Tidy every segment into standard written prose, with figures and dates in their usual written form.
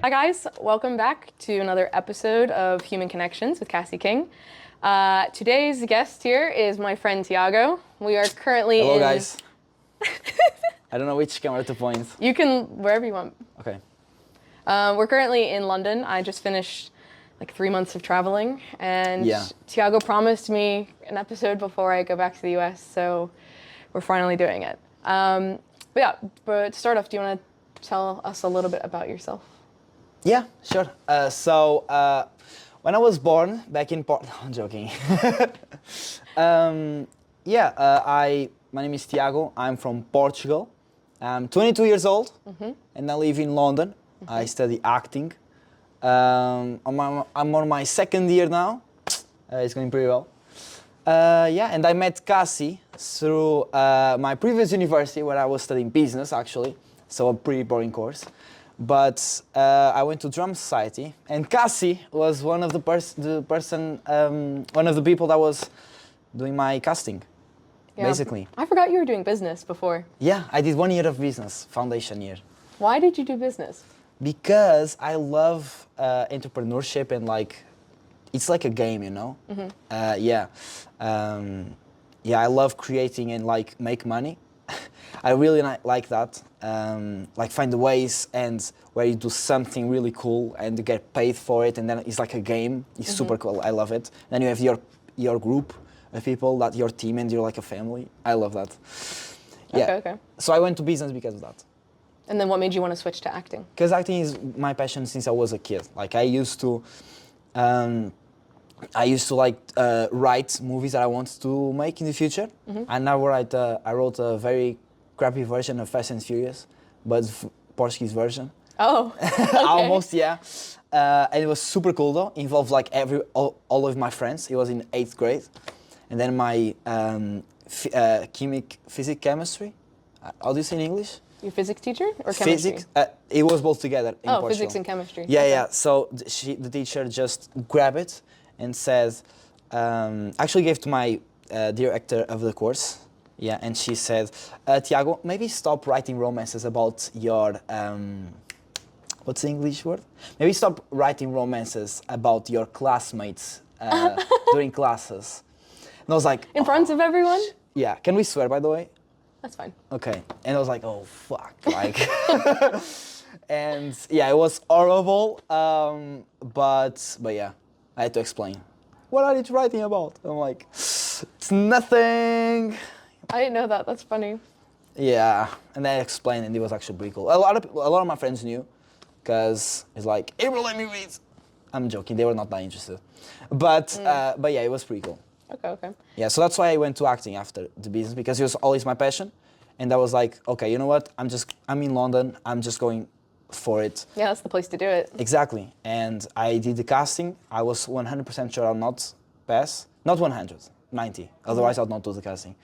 Hi guys, welcome back to another episode of Human Connections with Cassie King. Today's guest here is my friend Tiago. We are currently Hello guys. I don't know which camera to point. You can, wherever you want. Okay. We're currently in London. I just finished like 3 months of traveling, and Tiago promised me an episode before I go back to the US, so we're finally doing it. But to start off, do you want to tell us a little bit about yourself? Yeah, sure. When I was born back in I'm joking. My name is Tiago. I'm from Portugal. I'm 22 years old, and I live in London. I study acting. I'm on my second year now. It's going pretty well. And I met Cassie through my previous university where I was studying business, actually. So a pretty boring course. But I went to Drum Society, and Cassie was one of the people that was doing my casting, basically. I forgot you were doing business before. Yeah, I did 1 year of business, foundation year. Why did you do business? Because I love entrepreneurship and it's like a game, you know? I love creating and make money. I really like that. Find the ways and where you do something really cool and you get paid for it, and then it's like a game. It's super cool. I love it. Then you have your group of people, that your team, and you're like a family. I love that. Yeah. Okay. So I went to business because of that. And then what made you want to switch to acting? Because acting is my passion since I was a kid. I used to write movies that I wanted to make in the future. And now I wrote a very crappy version of Fast and Furious, but Portuguese version. Oh, okay. Almost, yeah. And it was super cool though. It involved all of my friends. It was in 8th grade, and then my chemistry. How do you say in English? Your physics teacher or chemistry? Physics. It was both together in Portugal. Physics and chemistry. Yeah, yeah. So the teacher just grabbed it and said, actually gave to my director of the course. Yeah, and she said, Tiago, maybe stop writing romances about your, what's the English word? Maybe stop writing romances about your classmates during classes. And I was like... In front of everyone? Yeah, can we swear, by the way? That's fine. Okay, and I was like, oh, fuck, and yeah, it was horrible, but yeah, I had to explain. What are you writing about? I'm like, it's nothing. I didn't know that. That's funny. Yeah, and I explained, and it was actually pretty cool. A lot of my friends knew, because it's like, April, let me read. I'm joking. They were not that interested, but yeah, it was pretty cool. Okay. Yeah, so that's why I went to acting after the business, because it was always my passion, and I was like, okay, you know what? I'm in London. I'm just going for it. Yeah, that's the place to do it. Exactly, and I did the casting. I was 100% sure I'll not pass. Not 100, 90. Otherwise, I'll not do the casting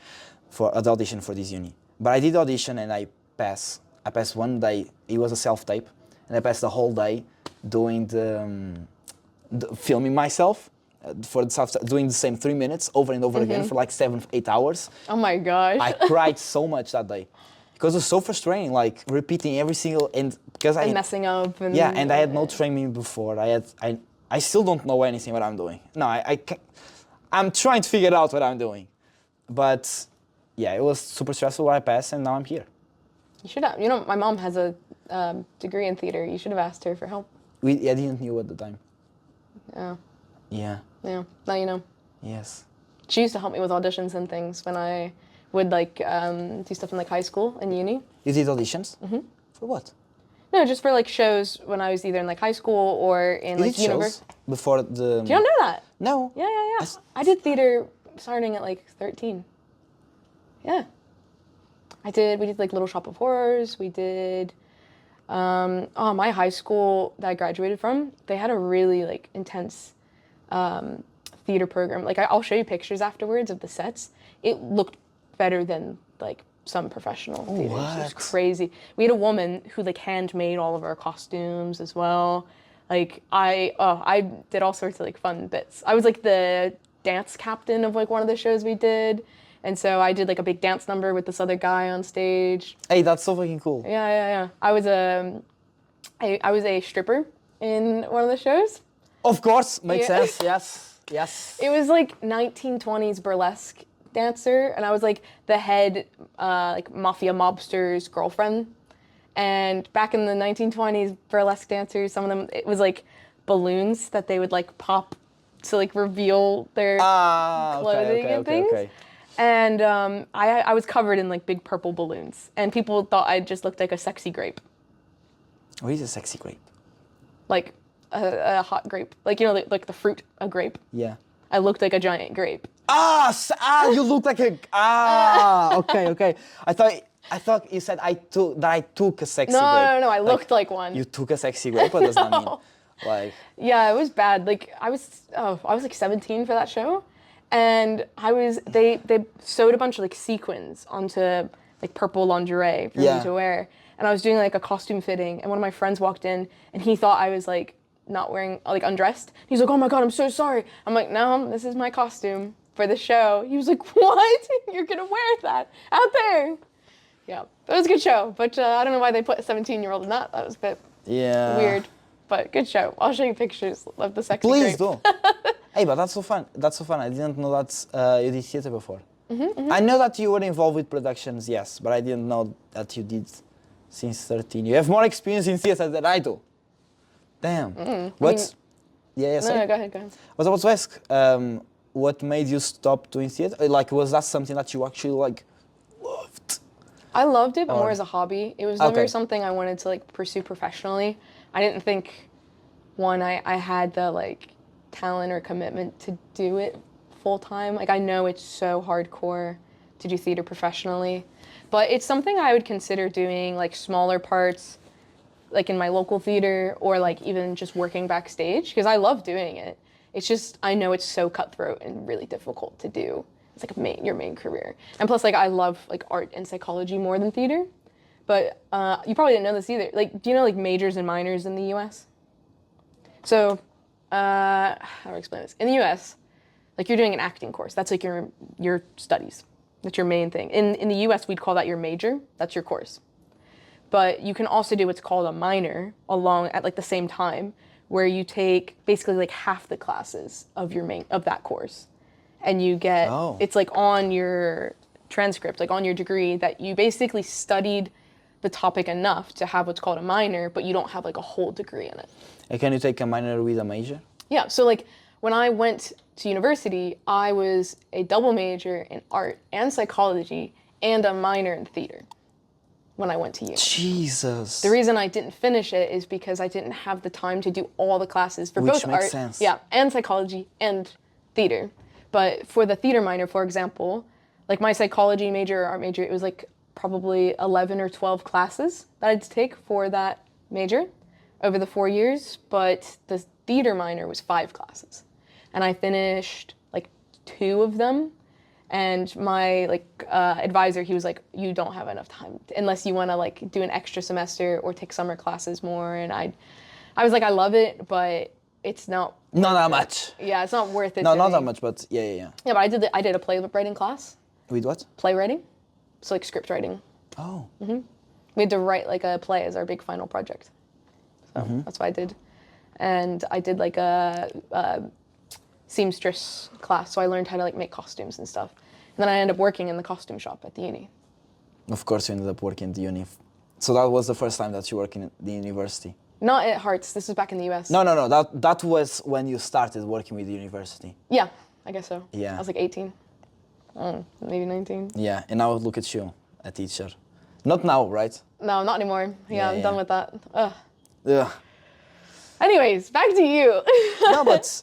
for the audition for this uni. But I did the audition and I passed. I passed one day. It was a self-tape, and I passed the whole day doing the filming myself for the self, doing the same 3 minutes over and over again for like 7-8 hours. Oh my gosh! I cried so much that day because it was so frustrating, repeating every single and messing up. And I had no training before. I still don't know anything what I'm doing. No, I'm trying to figure out what I'm doing, but. Yeah, it was super stressful when I passed, and now I'm here. You should have. You know, my mom has a degree in theater. You should have asked her for help. I didn't know at the time. Oh. Yeah. Yeah. Now you know. Yes. She used to help me with auditions and things when I would do stuff in high school and uni. You did auditions? For what? No, just for shows when I was either in high school or in university. Before the. Do you don't know that? No. Yeah. I did theater starting at 13. Yeah. We did Little Shop of Horrors. We did, my high school that I graduated from, they had a really intense theater program. I'll show you pictures afterwards of the sets. It looked better than some professional theaters. What? It was crazy. We had a woman who handmade all of our costumes as well. I did all sorts of fun bits. I was the dance captain of one of the shows we did. And so I did a big dance number with this other guy on stage. Hey, that's so fucking cool. Yeah. I was I was a stripper in one of the shows. Of course, makes Yeah. sense. Yes, yes. It was like 1920s burlesque dancer, and I was like the head like mafia mobster's girlfriend. And back in the 1920s burlesque dancers, some of them, it was like balloons that they would like pop to like reveal their clothing and things. Okay. And I was covered in like big purple balloons, and people thought I just looked like a sexy grape, What is a sexy grape? like a hot grape, like you know, like the fruit, a grape. Yeah. I looked like a giant grape. You look like a. Okay. I thought you said I took a sexy grape. No. I looked like one. You took a sexy grape. What does that mean? Like. Yeah, it was bad. Like I was like 17 for that show, and they sewed a bunch of like sequins onto like purple lingerie for me to wear, and I was doing like a costume fitting, and one of my friends walked in, and he thought I was like not wearing, like undressed. He's like, "Oh my God, I'm so sorry." I'm like, "No, this is my costume for the show." He was like, "What? You're gonna wear that out there?" Yeah, it was a good show, but I don't know why they put a 17-year-old in that. That was a bit weird, but good show. I'll show you pictures of the sexy Please grape. do. Hey, but that's so fun. That's so fun. I didn't know that you did theater before. I know that you were involved with productions, yes, but I didn't know that you did since 13. You have more experience in theater than I do. Damn. What? Sorry. No, go ahead. I was about to ask, what made you stop doing theater? Like, was that something that you actually like loved? I loved it, but more as a hobby. It was never Okay. something I wanted to like pursue professionally. I didn't think, one, I had the like talent or commitment to do it full time. Like I know it's so hardcore to do theater professionally, but it's something I would consider doing like smaller parts, like in my local theater, or like even just working backstage, because I love doing it. It's just, I know it's so cutthroat and really difficult to do. It's like your main career. And plus, like I love like art and psychology more than theater. But you probably didn't know this either. Like, do you know like majors and minors in the U.S.? So, how do I explain this? In the U.S., like you're doing an acting course. That's like your studies. That's your main thing. In the U.S., we'd call that your major. That's your course. But you can also do what's called a minor along at like the same time, where you take basically like half the classes of of that course, and you get it's like on your transcript, like on your degree, that you basically studied the topic enough to have what's called a minor, but you don't have like a whole degree in it. And can you take a minor with a major? Yeah, so like when I went to university, I was a double major in art and psychology and a minor in theater when I went to uni. Jesus. The reason I didn't finish it is because I didn't have the time to do all the classes for both makes art, sense. yeah, and psychology and theater. But for the theater minor, for example, like my psychology major or art major, it was like probably 11 or 12 classes that I had to take for that major over the 4 years, but the theater minor was 5 classes. And I finished like 2 of them. And my advisor, he was like, "You don't have enough time unless you want to like do an extra semester or take summer classes more." And I was like, "I love it, but it's not that much. Yeah, it's not worth it." No, to not me. that much, but yeah. Yeah, but I did a playwriting class. With what? Playwriting, so like script writing. Oh. We had to write like a play as our big final project. So that's what I did, and I did like a seamstress class, so I learned how to like make costumes and stuff. And then I ended up working in the costume shop at the uni. Of course, you ended up working at the uni. So that was the first time that you worked in the university? Not at Hearts. This was back in the US. No. That was when you started working with the university. Yeah, I guess so. Yeah. I was like 18. Maybe 19. Yeah, and now look at you, a teacher. Not now, right? No, not anymore. Yeah, I'm done with that. Ugh. Yeah. Anyways, back to you. No, but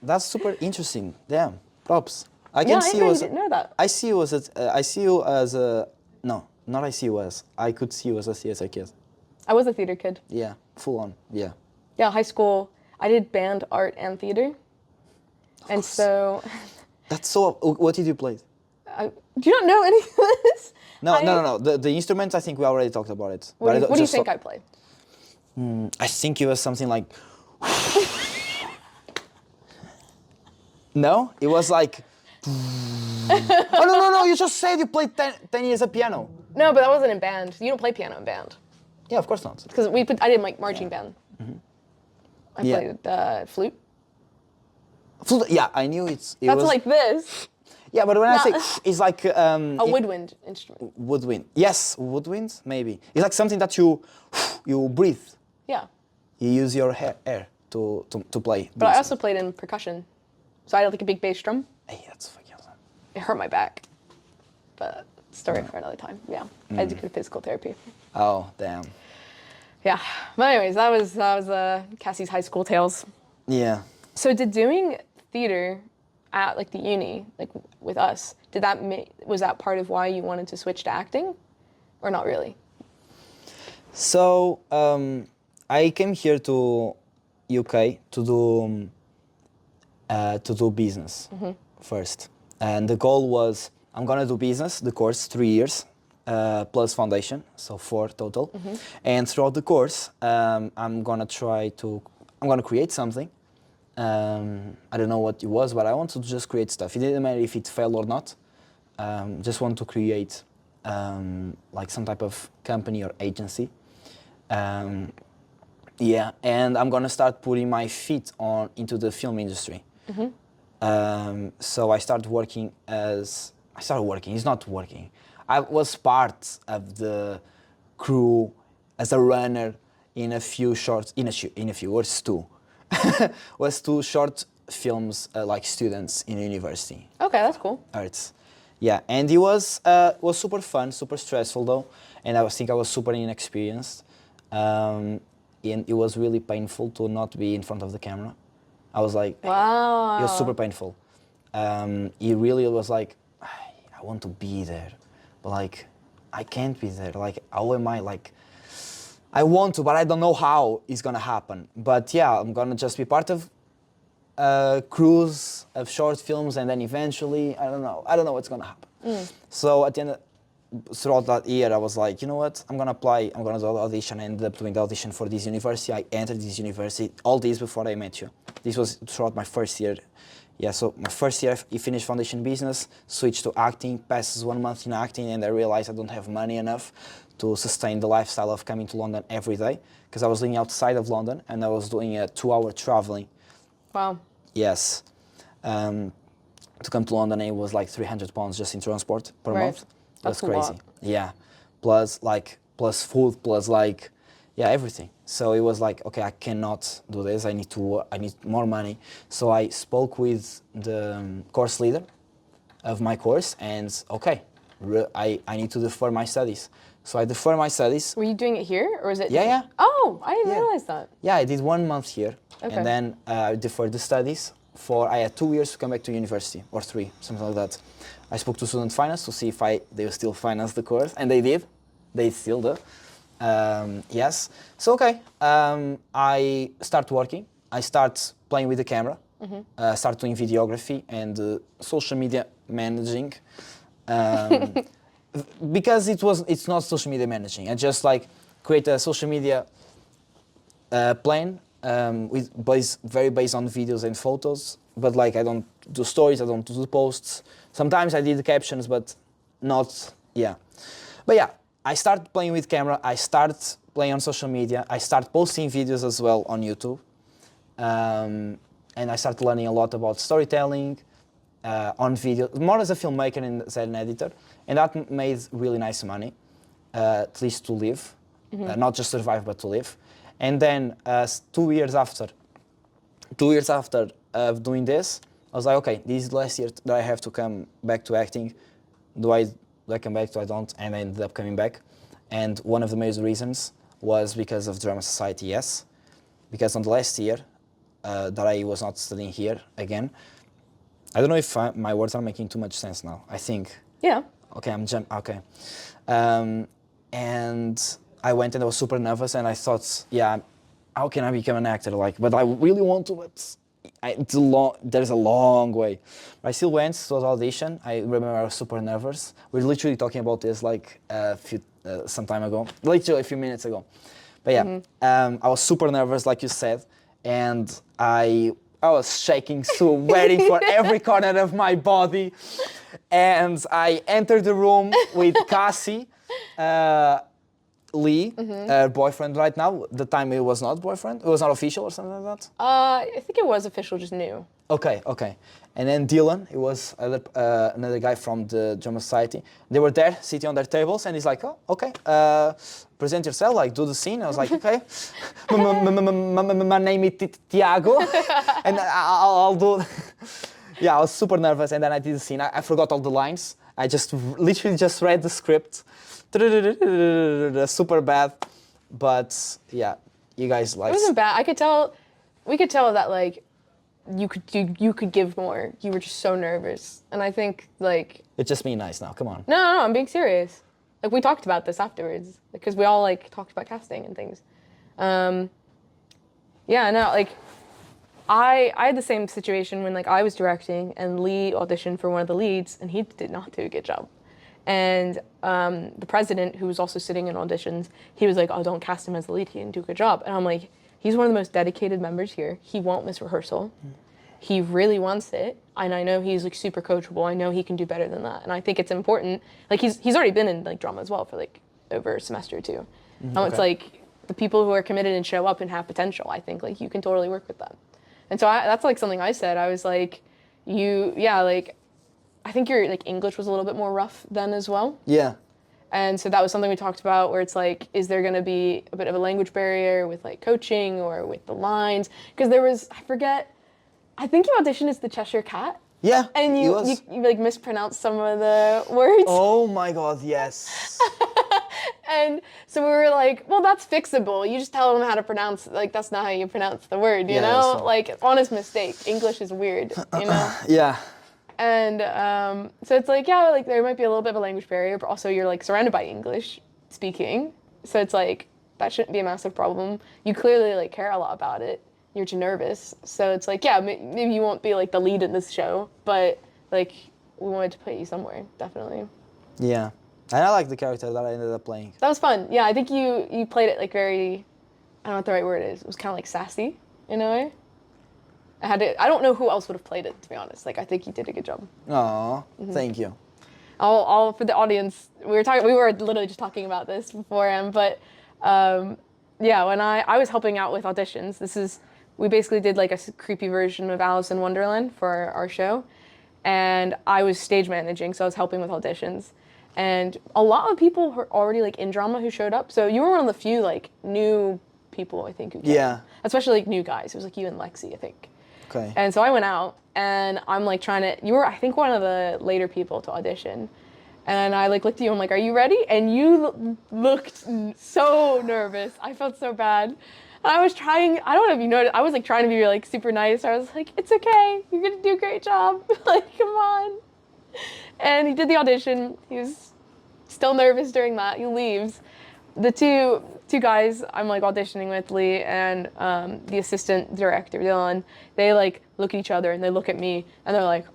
that's super interesting. Damn, props. I I didn't know that. I see you as a. No, not I see you as. I could see you as a theater kid. I was a theater kid. Yeah, full on. Yeah. Yeah, high school. I did band, art, and theater. And so. That's so. What did you play? Do you not know any of this? No. The instruments, I think we already talked about it. What do you think I play? I think it was something like. No, it was like. Oh no! You just said you played 10 years of piano. No, but that wasn't in band. You don't play piano in band. Yeah, of course not. Because I did like marching band. I Yeah. played flute. Yeah, I knew it That's was. like this. Yeah, but when I say Not- it's like A woodwind instrument. woodwind. Yes, woodwind maybe. It's like something that you breathe. Yeah. You use your air to play. But I also played in percussion. So I had like a big bass drum. Hey, that's fucking awesome. It hurt my back. But story for another time. Yeah. I had to go to physical therapy. Oh damn. Yeah. But anyways, that was Cassie's high school tales. Yeah. So did doing theater at like the uni, like with us, was that part of why you wanted to switch to acting? Or not really? So I came here to UK to do business first, and the goal was I'm gonna do business, the course 3 years plus foundation, so 4 total, and throughout the course I'm gonna create something. I don't know what it was, but I want to just create stuff. It didn't matter if it failed or not. Just want to create like some type of company or agency. Yeah, and I'm gonna start putting my feet into the film industry. So I started working. It's not working. I was part of the crew as a runner in a few shorts. In a few was two. Was 2 short films like students in university. Okay, that's cool. Arts. Yeah, and it was super fun, super stressful though, and I think I was super inexperienced, and it was really painful to not be in front of the camera. I was like, Wow. it was super painful. It really was like, I want to be there, but like, I can't be there. Like, how am I like? I want to, but I don't know how it's gonna happen. But yeah, I'm gonna just be part of crews of short films, and then eventually, I don't know what's gonna happen. So at the end, throughout that year, I was like, you know what, I'm gonna apply, I'm gonna do the audition. I ended up doing the audition for this university. I entered this university, all this before I met you. This was throughout my first year. Yeah, so my first year, I finished foundation business, switched to acting, passes 1 month in acting, and I realized I don't have money enough to sustain the lifestyle of coming to London every day, because I was living outside of London, and I was doing a 2-hour traveling. Wow. Yes. To come to London, it was like £300 just in transport per month. That's That's a crazy. lot. Yeah. Plus food, plus like, yeah, everything. So it was like, okay, I cannot do this. I need more money. So I spoke with the course leader of my course, and okay, I need to defer my studies. So I defer my studies. Were you doing it here, or is it? Yeah. Oh, I didn't Yeah. realize that. Yeah, I did 1 month here, Okay. and then I deferred the studies I had 2 years to come back to university, or 3, something like that. I spoke to student finance to see if they will still finance the course, and they did. They still do. Yes. So okay, I start working. I start playing with the camera. Start doing videography and social media managing. Because it's not social media managing. I just like create a social media plan very based on videos and photos. But like I don't do stories, I don't do the posts. Sometimes I did the captions, but not, yeah. But yeah, I start playing with camera. I start playing on social media. I start posting videos as well on YouTube. And I started learning a lot about storytelling on video, more as a filmmaker and as an editor. And that made really nice money, at least to live, not just survive, but to live. And then 2 years after of doing this, I was like, okay, this is the last year that I have to come back to acting. Do I come back? Do I don't? And I ended up coming back. And one of the major reasons was because of Drama Society, yes. Because on the last year that I was not studying here again, I don't know if my words are making too much sense now. I think. Yeah. Okay, okay. And I went and I was super nervous, and I thought, yeah, how can I become an actor? Like, but I really want to, but there's a long way. But I still went to the audition. I remember I was super nervous. We were literally talking about this like some time ago, literally a few minutes ago. But yeah, I was super nervous, like you said, and I was shaking, sweating for every corner of my body. And I entered the room with Cassie. Lee, her boyfriend right now. The time it was not boyfriend. It was not official or something like that. I think it was official, just new. Okay. And then Dylan, it was another guy from the Drama Society. They were there, sitting on their tables, and he's like, "Oh, okay, present yourself, like do the scene." I was like, "Okay, my name is Tiago, and I'll do." Yeah, I was super nervous, and then I did the scene. I forgot all the lines. I just literally just read the script, super bad, but yeah, you guys like. It wasn't bad. We could tell that like you could give more. You were just so nervous, and I think like. It's just being nice now. Come on. No, I'm being serious. Like we talked about this afterwards because we all like talked about casting and things. Yeah, no, like I had the same situation when like I was directing and Lee auditioned for one of the leads and he did not do a good job. And the president, who was also sitting in auditions, he was like, "Oh, don't cast him as the lead. He didn't do a good job." And I'm like, he's one of the most dedicated members here. He won't miss rehearsal. He really wants it, and I know he's like super coachable. I know he can do better than that, and I think it's important. Like he's already been in like drama as well for like over a semester or two. It's like the people who are committed and show up and have potential. I think like you can totally work with them, and so that's like something I said. I was like, like I think your like English was a little bit more rough then as well. Yeah. And so that was something we talked about where it's like, is there going to be a bit of a language barrier with like coaching or with the lines? Because there was, I think you auditioned as the Cheshire Cat. Yeah. And you like mispronounced some of the words. Oh my God, yes. And so we were like, well, that's fixable. You just tell them how to pronounce, like that's not how you pronounce the word, you know? So. Like honest mistake. English is weird, you know? Yeah. And so it's like, yeah, like there might be a little bit of a language barrier, but also you're like surrounded by English speaking. So it's like, that shouldn't be a massive problem. You clearly like care a lot about it. You're too nervous. So it's like, yeah, maybe you won't be like the lead in this show, but like we wanted to put you somewhere, definitely. Yeah. And I like the character that I ended up playing. That was fun. Yeah, I think you played it like very, I don't know what the right word is. It was kind of like sassy in a way. I don't know who else would have played it, to be honest. Like, I think you did a good job. Aw, thank you. I'll for the audience, we were literally just talking about this beforehand, but yeah, when I was helping out with auditions, we basically did like a creepy version of Alice in Wonderland for our show, and I was stage managing, so I was helping with auditions. And a lot of people were already like in drama who showed up, so you were one of the few like new people, I think, who came. Yeah. Especially like new guys. It was like you and Lexi, I think. Okay. And so I went out and I'm like you were I think one of the later people to audition. And I like looked at you, I'm like, "Are you ready?" And you looked so nervous. I felt so bad. And I was trying, I don't know if you noticed, I was like trying to be like super nice. I was like, "It's okay, you're gonna do a great job." Like, come on. And he did the audition. He was still nervous during that. He leaves. The two guys I'm like auditioning with, Lee and the assistant director, Dylan, they like look at each other and they look at me and they're like,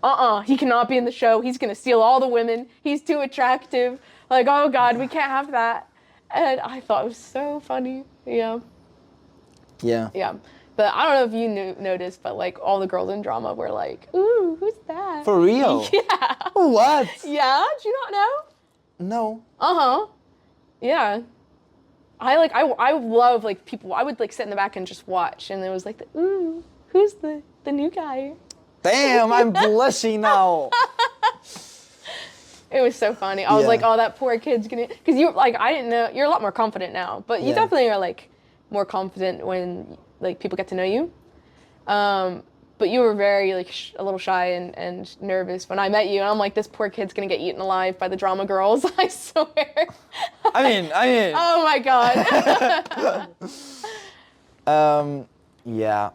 he cannot be in the show. He's gonna steal all the women. He's too attractive. Like, oh God, we can't have that. And I thought it was so funny. Yeah. Yeah. Yeah. But I don't know if you noticed, but like all the girls in drama were like, "Ooh, who's that?" For real? Yeah. What? Yeah? Did you not know? No. Yeah. I love like people. I would like sit in the back and just watch, and it was like, "Ooh, who's the new guy?" Damn, I'm blushing now. It was so funny. I was like, "Oh, that poor kid's gonna," because you like I didn't know. You're a lot more confident now, but you definitely are like more confident when like people get to know you. But you were very like a little shy and nervous when I met you, and I'm like, this poor kid's gonna get eaten alive by the drama girls. I swear. I mean. Oh my God. Yeah.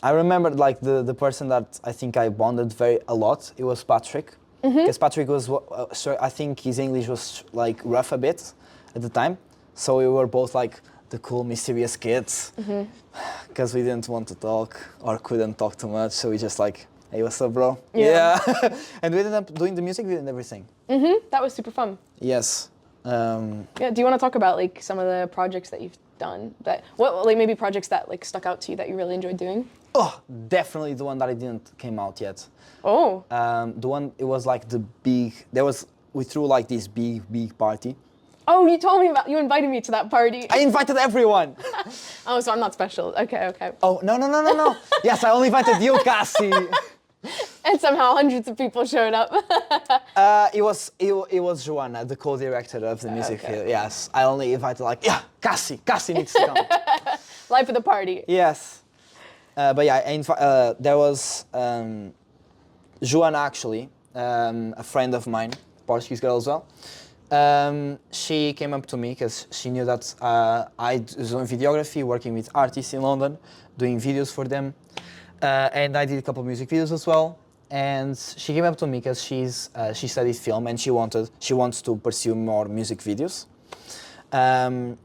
I remember like the person that I think I bonded a lot. It was Patrick, because Patrick was I think his English was like rough a bit at the time, so we were both like the cool mysterious kids, because we didn't want to talk or couldn't talk too much, so we just like, "Hey, what's up, bro?" Yeah. And we ended up doing the music video and everything. That was super fun. Yes. Yeah. Do you want to talk about like some of the projects that you've done? Like maybe projects that like stuck out to you that you really enjoyed doing? Oh, definitely the one that I didn't came out yet. Oh. The one, it was like we threw like this big party, Oh, you invited me to that party. I invited everyone. Oh, so I'm not special. Okay, okay. Oh, no. Yes, I only invited you, Cassie. And somehow hundreds of people showed up. It was Joanna, the co-director of the music Okay. video. Yes, I only invited Cassie needs to come. Life of the party. Yes. But yeah, there was Joanna actually, a friend of mine, Portuguese girl as well. She came up to me because she knew that I was doing videography, working with artists in London, doing videos for them. And I did a couple of music videos as well. And she came up to me because she studied film and she wants to pursue more music videos.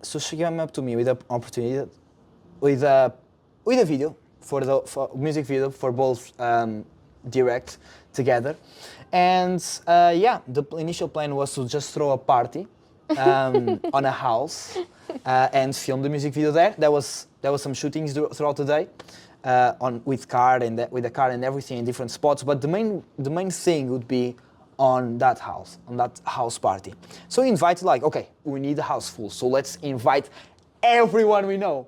So she came up to me with an opportunity, with a video for music video for both direct together. And the initial plan was to just throw a party on a house and film the music video there. There was some shootings throughout the day with the car and everything in different spots. But the main thing would be on that house party. So we invited okay, we need the house full, so let's invite everyone we know.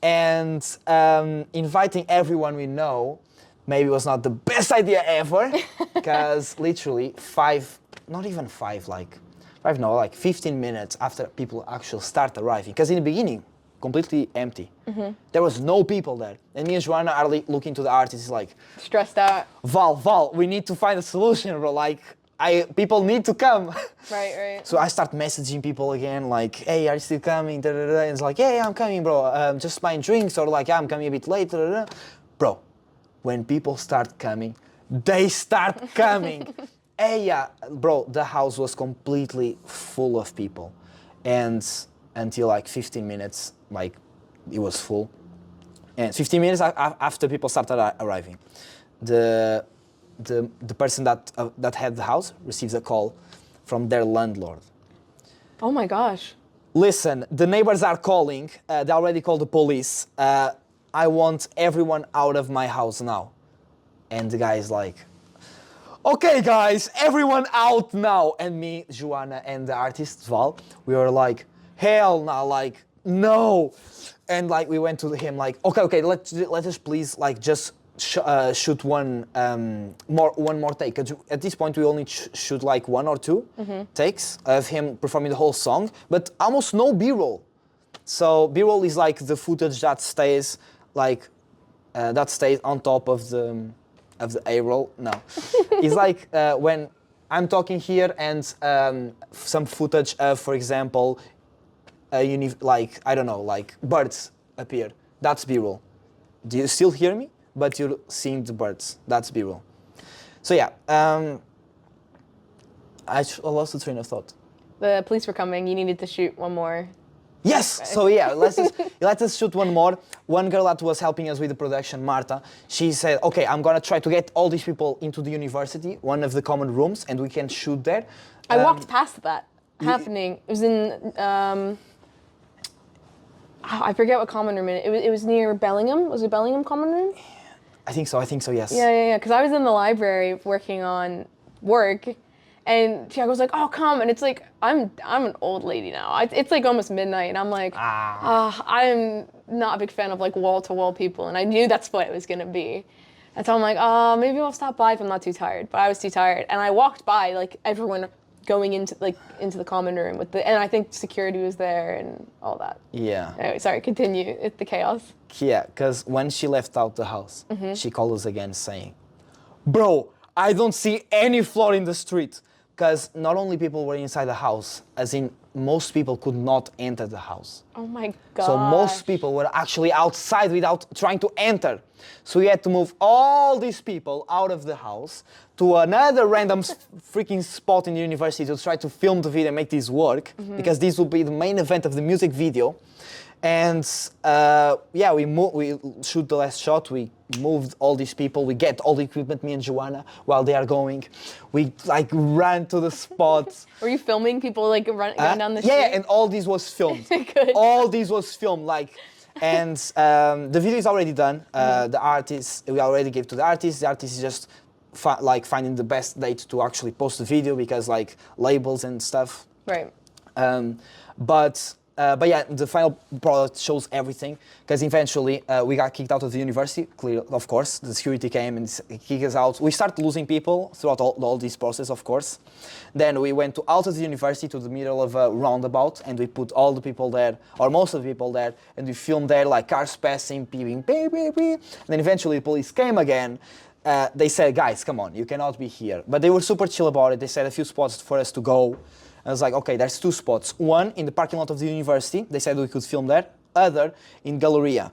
And inviting everyone we know maybe was not the best idea ever, because literally 15 minutes after people actually start arriving, because in the beginning, completely empty. Mm-hmm. There was no people there. And me and Joanna are looking to the artists like, stressed out. Val, we need to find a solution, bro. People need to come. Right. So I start messaging people again, like, hey, are you still coming? Da, da, da. And it's like, yeah, I'm coming, bro. Just buying drinks, or yeah, I'm coming a bit late. Da, da, da. Bro, when people start coming, they start coming. Hey, yeah, bro, the house was completely full of people. And until 15 minutes, it was full. And 15 minutes after people started arriving, the person that had the house receives a call from their landlord. Oh my gosh. Listen, the neighbors are calling. They already called the police. I want everyone out of my house now. And the guy is like, okay, guys, everyone out now. And me, Joanna, and the artist, Val, we were like, hell no, no. And we went to him okay, let us please just shoot one more take. At this point, we only shoot 1 or 2 takes of him performing the whole song, but almost no B-roll. So B-roll is the footage that stays on top of the A-roll. No, it's when I'm talking here and some footage of, for example, I don't know, birds appear. That's B-roll. Do you still hear me? But you're seeing the birds. That's B-roll. So yeah, I lost the train of thought. The police were coming. You needed to shoot one more. Yes. Okay. So yeah, let us shoot one more. One girl that was helping us with the production, Marta, she said, okay, I'm gonna try to get all these people into the university, one of the common rooms, and we can shoot there. I walked past that happening. It was in, I forget what common room it was near Bellingham. Was it Bellingham common room? I think so, yes. Yeah. Because I was in the library working on work, and Tiago was like, "Oh, come!" And it's I'm an old lady now. It's almost midnight, and I'm like, I'm not a big fan of wall-to-wall people, and I knew that's what it was gonna be. And so I'm like, maybe I'll stop by if I'm not too tired. But I was too tired, and I walked by everyone going into the common room and I think security was there and all that. Yeah. Anyway, sorry, continue. It's the chaos. Yeah, because when she left out the house, she called us again saying, bro, I don't see any floor in the street. Because not only people were inside the house, as in most people could not enter the house. Oh my god. So most people were actually outside without trying to enter. So we had to move all these people out of the house to another random freaking spot in the university to try to film the video and make this work, because this will be the main event of the music video. And we shoot the last shot, we moved all these people, we get all the equipment, me and Joanna, while they are going. We ran to the spot. Were you filming people run down the street? Yeah, and all this was filmed. Good. All this was filmed, and the video is already done. The artist, we already gave to the artist. The artist is just finding the best date to actually post the video, because labels and stuff. Right. But yeah, the final product shows everything because eventually we got kicked out of the university. Clear, of course, the security came and kicked us out. We started losing people throughout all this process, of course. Then we went out of the university to the middle of a roundabout and we put all the people there, or most of the people there, and we filmed there like cars passing, beeping, beep, beep, beep. And then eventually the police came again. They said, guys, come on, you cannot be here. But they were super chill about it. They said a few spots for us to go. I was like, okay, there's 2 spots. One in the parking lot of the university. They said we could film there. Other in Galleria.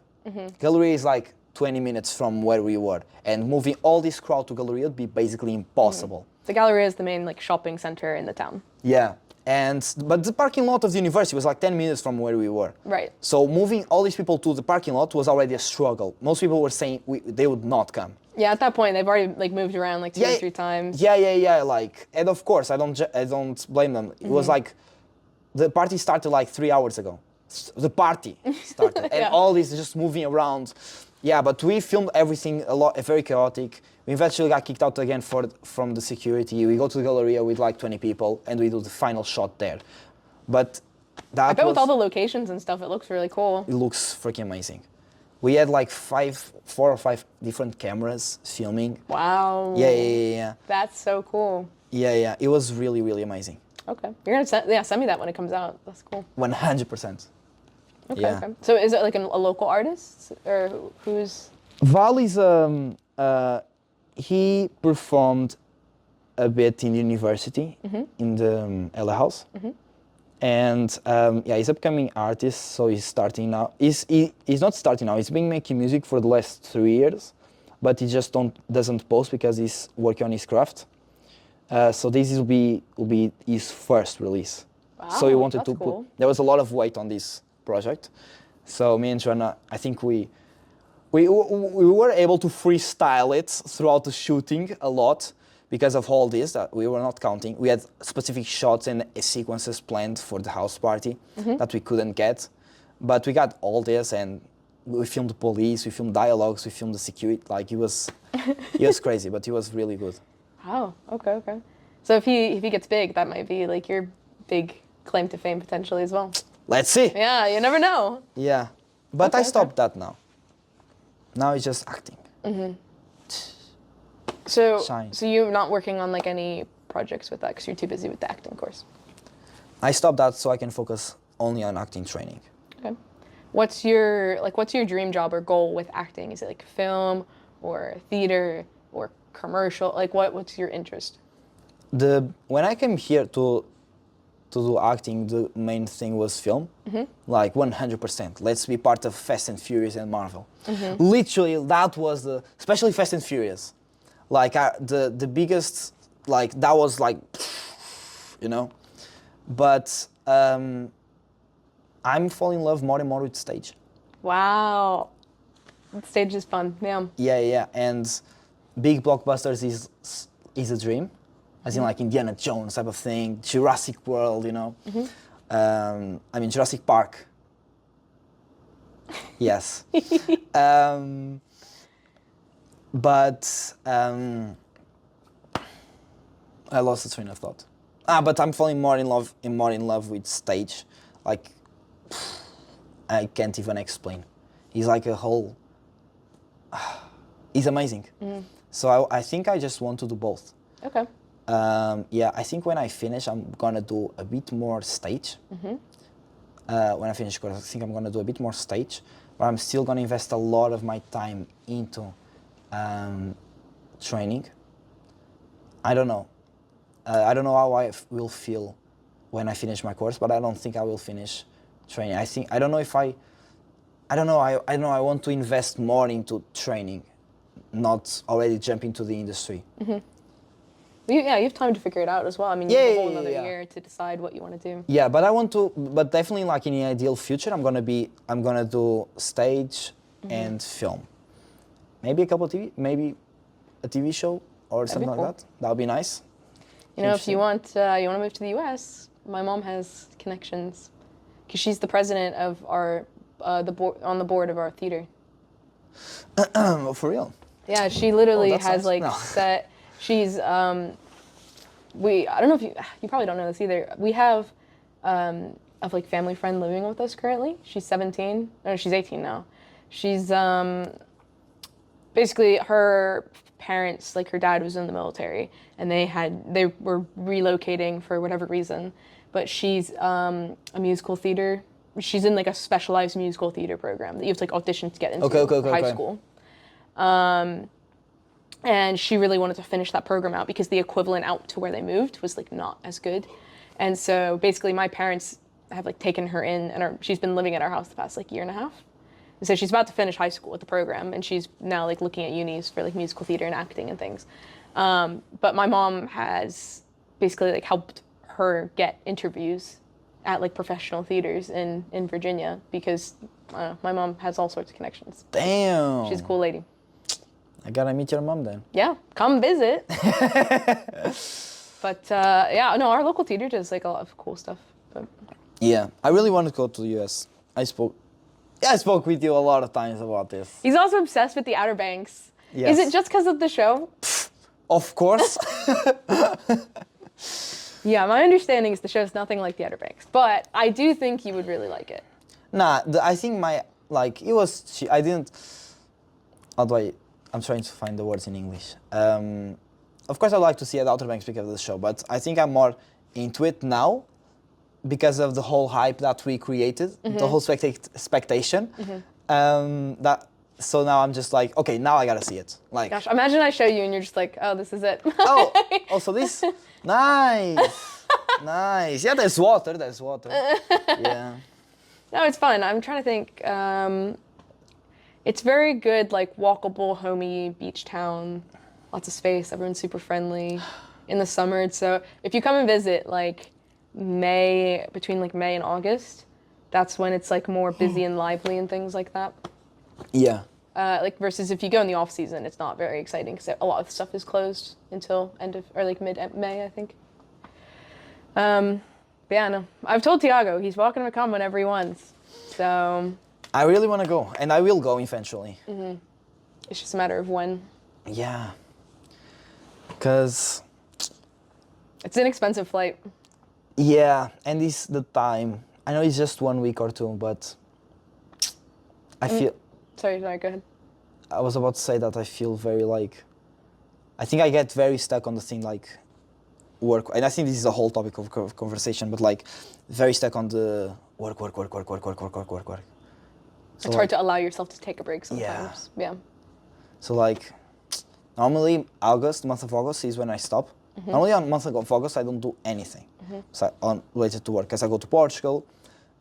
Galleria is like 20 minutes from where we were. And moving all this crowd to Galleria would be basically impossible. The Galleria is the main like shopping center in the town. Yeah. But the parking lot of the university was like 10 minutes from where we were. Right. So moving all these people to the parking lot was already a struggle. Most people were saying they would not come. Yeah, at that point they've already like moved around like 2 or 3 times. Yeah. Like, and of course I don't blame them. It was like the party started like 3 hours ago. The party started, and all this just moving around. Yeah, but we filmed everything very chaotic. We eventually got kicked out again from the security. We go to the Galleria with like 20 people, and we do the final shot there. But I bet with all the locations and stuff, it looks really cool. It looks freaking amazing. We had like 4 or 5 different cameras filming. Wow. Yeah. That's so cool. Yeah. It was really, really amazing. Okay. You're gonna send me that when it comes out. That's cool. 100%. Okay. Yeah. Okay. So is it like a local artist or who's? Val is he performed a bit in the university in the Ella House. And he's upcoming artist, so he's starting now. He's not starting now. He's been making music for the last 3 years, but he just doesn't post because he's working on his craft. So this will be his first release. Wow, so he wanted that's to cool. put. There was a lot of weight on this project, so me and Joanna, I think we were able to freestyle it throughout the shooting a lot. Because of all this that we were not counting, we had specific shots and sequences planned for the house party that we couldn't get. But we got all this, and we filmed the police, we filmed dialogues, we filmed the security. Like it was crazy, but it was really good. Wow. Okay. So if he gets big, that might be like your big claim to fame potentially as well. Let's see. Yeah, you never know. Yeah, but I stopped that now. Now it's just acting. So Shine. so you're not working on like any projects with that because you're too busy with the acting course. I stopped that so I can focus only on acting training. Okay. What's your dream job or goal with acting? Is it like film or theater or commercial? Like what's your interest? When I came here to do acting, the main thing was film. Like 100%. Let's be part of Fast and Furious and Marvel. Literally, that was especially Fast and Furious. Like the biggest, like that was like, you know. But I'm falling in love more and more with stage. Wow. Stage is fun. Yeah. Yeah. And big blockbusters is a dream. As in like Indiana Jones type of thing, Jurassic World, you know. I mean Jurassic Park. Yes. But I lost the train of thought. But I'm falling more in love with stage. Like I can't even explain. He's like a whole. He's amazing. So I think I just want to do both. Okay. I think when I finish, I'm gonna do a bit more stage. When I finish course, I think I'm gonna do a bit more stage, but I'm still gonna invest a lot of my time into training. I don't know. I don't know how I will feel when I finish my course, but I don't think I will finish training. I don't know. I want to invest more into training, not already jump into the industry. You have time to figure it out as well. I mean, you have a whole another year to decide what you want to do. Yeah, but definitely like in the ideal future, I'm gonna do stage and film. Maybe maybe a TV show or something like that. That would be nice. You know, if you want to move to the U.S., my mom has connections, because she's the president of our on the board of our theater. For real? Yeah, she literally has nice. She's I don't know if you probably don't know this either. We have of like family friend living with us currently. She's 17. No, she's 18 now. She's basically her parents, like her dad was in the military, and they were relocating for whatever reason. But she's a musical theater. She's in like a specialized musical theater program that you have to like audition to get into high school. And she really wanted to finish that program out because the equivalent out to where they moved was like not as good. And so basically my parents have like taken her in, and she's been living at our house the past like year and a half. And so she's about to finish high school with the program, and she's now like looking at unis for like musical theater and acting and things. But my mom has basically like helped her get interviews at like professional theaters in Virginia because my mom has all sorts of connections. Damn. She's a cool lady. I gotta meet your mom then. Yeah, come visit. But yeah, no, our local theater does like a lot of cool stuff. But Yeah, I really want to go to the US. I spoke with you a lot of times about this. he's also obsessed with the Outer Banks. Yes. Is it just because of the show? Of course. Yeah, my understanding is the show's nothing like the Outer Banks, but I do think you would really like it. Nah, I think it was, I didn't, how do I'm trying to find the words in English. Of course I'd like to see the Outer Banks because of the show, but I think I'm more into it now because of the whole hype that we created, the whole expectation. So now I'm just like, okay, now I gotta see it. Like, Gosh, imagine I show you and you're just like, oh, this is it. so this, nice, nice. Yeah, there's water. Yeah. No, it's fun. I'm trying to think. It's very good, like walkable, homey beach town. Lots of space. Everyone's super friendly. In the summer, so if you come and visit, like between like May and August, that's when it's like more busy and lively and things like that. Yeah. Like versus if you go in the off season, it's not very exciting because a lot of stuff is closed until mid-May, I think. But yeah, no. I've told Tiago he's welcome to come whenever he wants. So I really want to go, and I will go eventually. it's just a matter of when. Yeah. Because It's an expensive flight. yeah, and it's the time. I know it's just 1 week or two, but I feel. Sorry, go ahead. I was about to say that I feel very like. I think I get very stuck on the thing like work, and I think this is a whole topic of conversation, but like very stuck on the work. So It's hard to allow yourself to take a break sometimes. Yeah. So like, normally month of August is when I stop. Normally on month of August I don't do anything related to work, because I go to Portugal,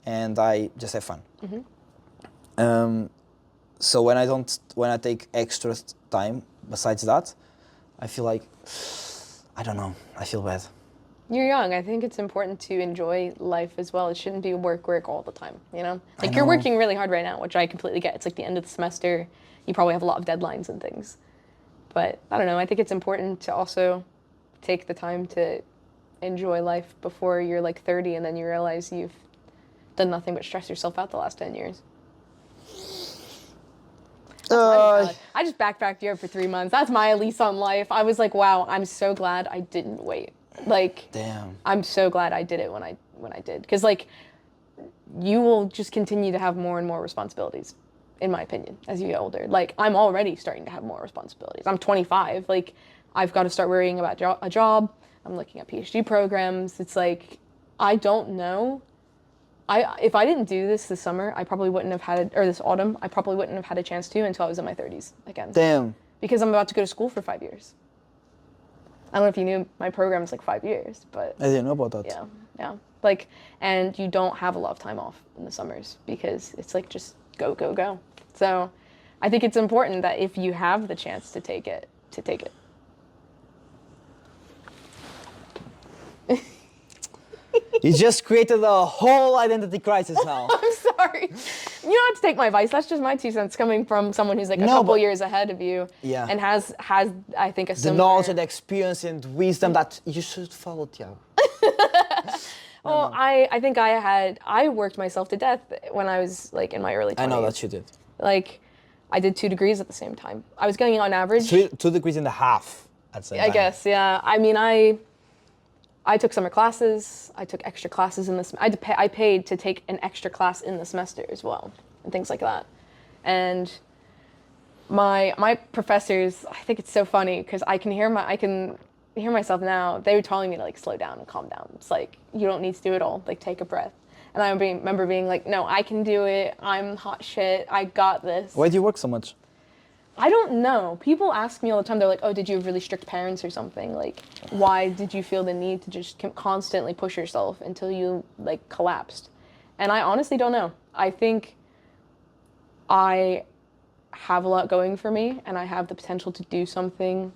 and I just have fun. So when I take extra time besides that, I feel like, I don't know, I feel bad. You're young. I think it's important to enjoy life as well. It shouldn't be work all the time, you know? Like you're working really hard right now, which I completely get. It's like the end of the semester. You probably have a lot of deadlines and things. But I don't know, I think it's important to also take the time to enjoy life before you're like 30 and then you realize you've done nothing but stress yourself out the last 10 years. I just backpacked Europe for 3 months. That's my lease on life. I was like, wow, I'm so glad I didn't wait. Like, damn. I'm so glad I did it when I did. Because like, you will just continue to have more and more responsibilities, in my opinion, as you get older. Like, I'm already starting to have more responsibilities. I'm 25. Like, I've got to start worrying about a job. I'm looking at PhD programs. It's like, I don't know. If I didn't do this summer, I probably wouldn't have had, or this autumn, I probably wouldn't have had a chance to until I was in my 30s again. Damn. Because I'm about to go to school for 5 years. I don't know if you knew my program is like 5 years, but I didn't know about that. Yeah. Like, and you don't have a lot of time off in the summers because it's like just go. So I think it's important that if you have the chance to take it, to take it. You just created a whole identity crisis now. I'm sorry. You don't have to take my advice. That's just my 2 cents coming from someone who's like a couple years ahead of you. Yeah. And has I think, a similar... The knowledge and experience and wisdom that you should follow, Tiago. Well, I think I worked myself to death when I was like in my early 20s. I know that you did. Like, I did 2 degrees at the same time. I was going on average... 2 degrees and a half at the same time. I guess, yeah. I mean, I I took summer classes. I took extra classes in this. I paid to take an extra class in the semester as well, and things like that. And my professors, I think it's so funny because I can hear myself now. They were telling me to like slow down and calm down. It's like you don't need to do it all. Like take a breath. And I remember being like, no, I can do it. I'm hot shit. I got this. Why do you work so much? I don't know. People ask me all the time. They're like, oh, did you have really strict parents or something? Like, why did you feel the need to just constantly push yourself until you like collapsed? And I honestly don't know. I think I have a lot going for me and I have the potential to do something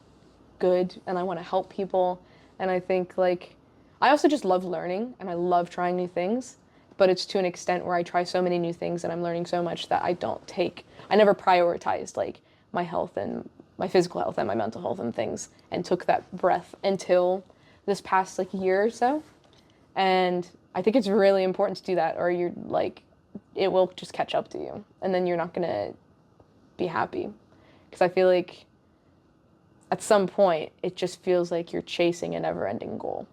good and I want to help people. And I think like, I also just love learning and I love trying new things, but it's to an extent where I try so many new things and I'm learning so much that I never prioritized like my health and my physical health and my mental health and things and took that breath until this past like year or so. And I think it's really important to do that or you're like, it will just catch up to you and then you're not going to be happy. Because I feel like at some point, it just feels like you're chasing a never-ending goal.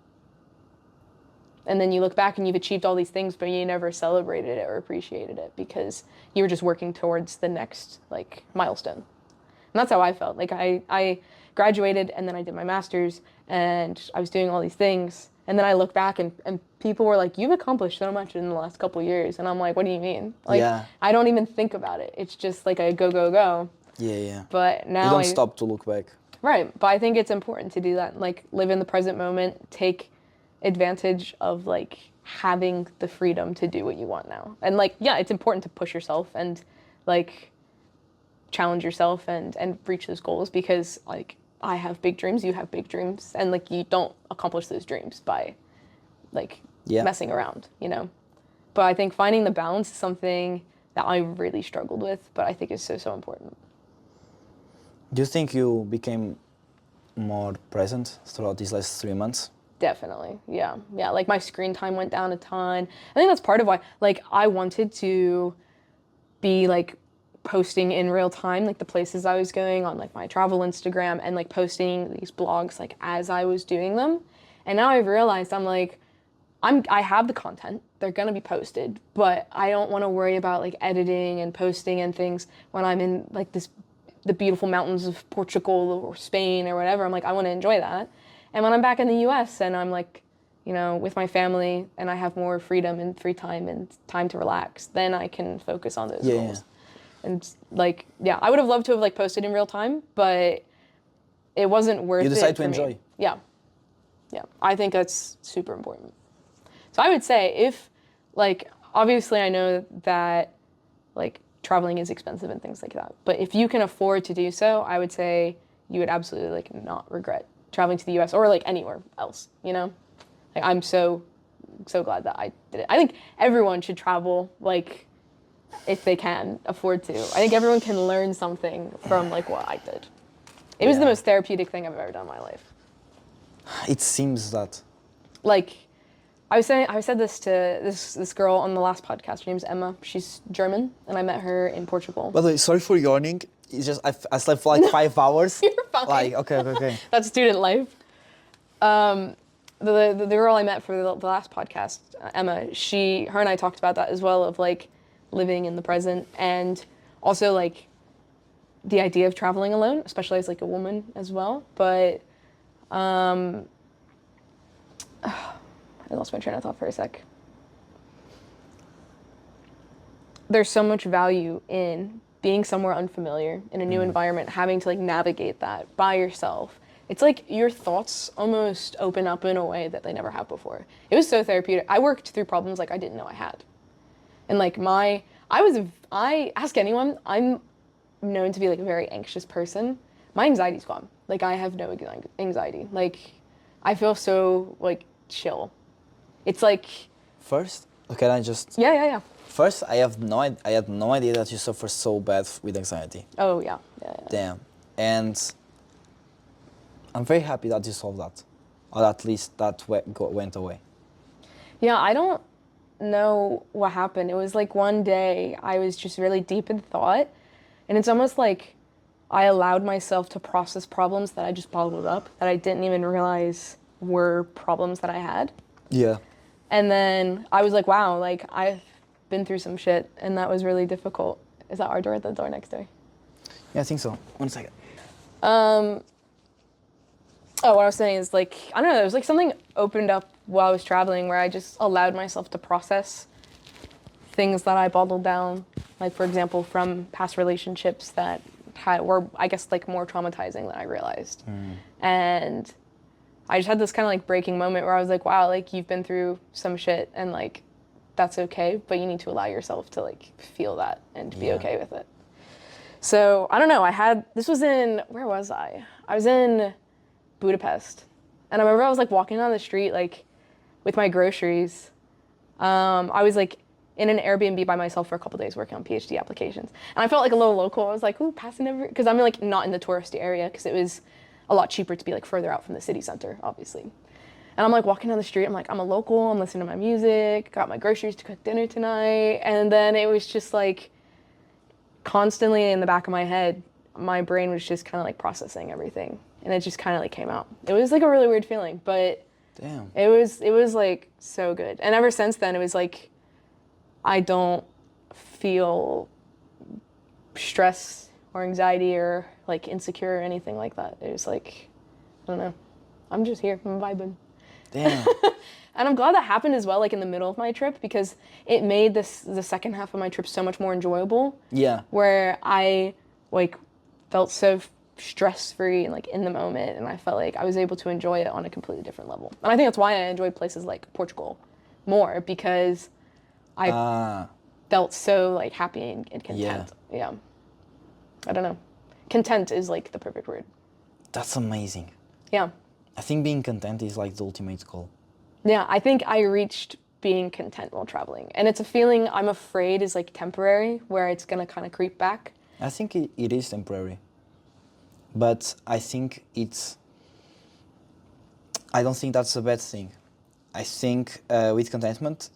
And then you look back and you've achieved all these things, but you never celebrated it or appreciated it because you were just working towards the next like milestone. And that's how I felt. Like I graduated and then I did my master's and I was doing all these things. And then I look back and people were like, you've accomplished so much in the last couple of years. And I'm like, what do you mean? Like, yeah. I don't even think about it. It's just like a go, go, go. Yeah, yeah. But now you don't stop to look back. Right. But I think it's important to do that. Like live in the present moment, take advantage of like having the freedom to do what you want now. And like, yeah, it's important to push yourself and like challenge yourself and reach those goals because like I have big dreams, you have big dreams, and like you don't accomplish those dreams by like messing around, you know. But I think finding the balance is something that I really struggled with, but I think is so important. Do you think you became more present throughout these last 3 months? Definitely, yeah. Like my screen time went down a ton. I think that's part of why, like, I wanted to be like posting in real time, like the places I was going on like my travel Instagram and like posting these blogs like as I was doing them. And now I've realized I have the content, they're gonna be posted, but I don't want to worry about like editing and posting and things when I'm in like the beautiful mountains of Portugal or Spain or whatever. I'm like, I want to enjoy that. And when I'm back in the US and I'm like, you know, with my family and I have more freedom and free time and time to relax, then I can focus on those goals. Yeah. And like, yeah, I would have loved to have like posted in real time, but it wasn't worth it. You decide to enjoy. Yeah. I think that's super important. So I would say if like, obviously I know that like traveling is expensive and things like that, but if you can afford to do so, I would say you would absolutely like not regret traveling to the US or like anywhere else, you know? Like I'm so glad that I did it. I think everyone should travel like if they can afford to. I think everyone can learn something from like what I did. It was the most therapeutic thing I've ever done in my life. It seems that. Like, I said this to this girl on the last podcast. Her name's Emma. She's German, and I met her in Portugal. By the way, sorry for yawning. It's just I slept for like 5 hours. You're fine. Like okay. That's student life. The girl I met for the last podcast, Emma. Her and I talked about that as well, of like living in the present and also like the idea of traveling alone, especially as like a woman as well. But I lost my train of thought for a sec. There's so much value in being somewhere unfamiliar in a new environment, having to like navigate that by yourself. It's like your thoughts almost open up in a way that they never have before. It was so therapeutic. I worked through problems like I didn't know I had. And like I ask anyone, I'm known to be like a very anxious person. My anxiety's gone. Like I have no anxiety. Like I feel so like chill. It's like first. Okay, I just. Yeah. First, I had no idea that you suffer so bad with anxiety. Oh yeah. Damn, and I'm very happy that you solved that, or at least that went away. Yeah, I don't know what happened. It was like one day I was just really deep in thought, and it's almost like I allowed myself to process problems that I just bottled up, that I didn't even realize were problems that I had. Yeah. And then I was like, wow, like I've been through some shit and that was really difficult. Is that our door at the door next door? Yeah, I think so. 1 second. Oh, what I was saying is like, I don't know, there was like something opened up while I was traveling where I just allowed myself to process things that I bottled down. Like, for example, from past relationships that were, I guess, like more traumatizing than I realized. And I just had this kind of like breaking moment where I was like, wow, like you've been through some shit and like, that's okay, but you need to allow yourself to like feel that and be okay with it. So I don't know, this was in, where was I? I was in Budapest. And I remember I was like walking down the street like with my groceries. I was like in an Airbnb by myself for a couple days working on PhD applications. And I felt like a little local. I was like, ooh, passing over, because I'm like not in the touristy area because it was a lot cheaper to be like further out from the city center, obviously. And I'm like walking down the street, I'm like, I'm a local, I'm listening to my music, got my groceries to cook dinner tonight. And then it was just like constantly in the back of my head, my brain was just kind of like processing everything. And it just kind of like came out. It was like a really weird feeling, but Damn. it was like so good. And ever since then, it was like, I don't feel stress or anxiety or like insecure or anything like that. It was like, I don't know. I'm just here, I'm vibing. Damn. And I'm glad that happened as well, like in the middle of my trip, because it made the second half of my trip so much more enjoyable. Yeah. Where I like felt so stress-free and like in the moment, and I felt like I was able to enjoy it on a completely different level. And I think that's why I enjoyed places like Portugal more, because I felt so like happy and content. Yeah. I don't know. Content is like the perfect word. That's amazing. Yeah. I think being content is like the ultimate goal. Yeah, I think I reached being content while traveling. And it's a feeling I'm afraid is like temporary, where it's gonna kind of creep back. I think it is temporary. But I think I don't think that's a bad thing. I think with contentment,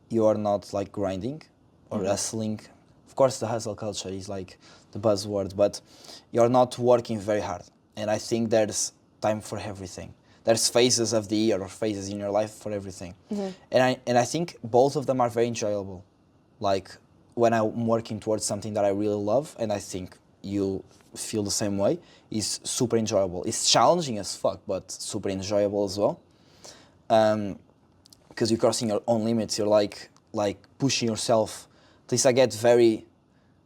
you are not like grinding or hustling. Of course, the hustle culture is like the buzzword, but you're not working very hard. And I think there's time for everything. There's phases of the year or phases in your life for everything. And I think both of them are very enjoyable. Like when I'm working towards something that I really love, and I think you feel the same way, is super enjoyable. It's challenging as fuck, but super enjoyable as well. Because you're crossing your own limits. You're like pushing yourself. At least I get very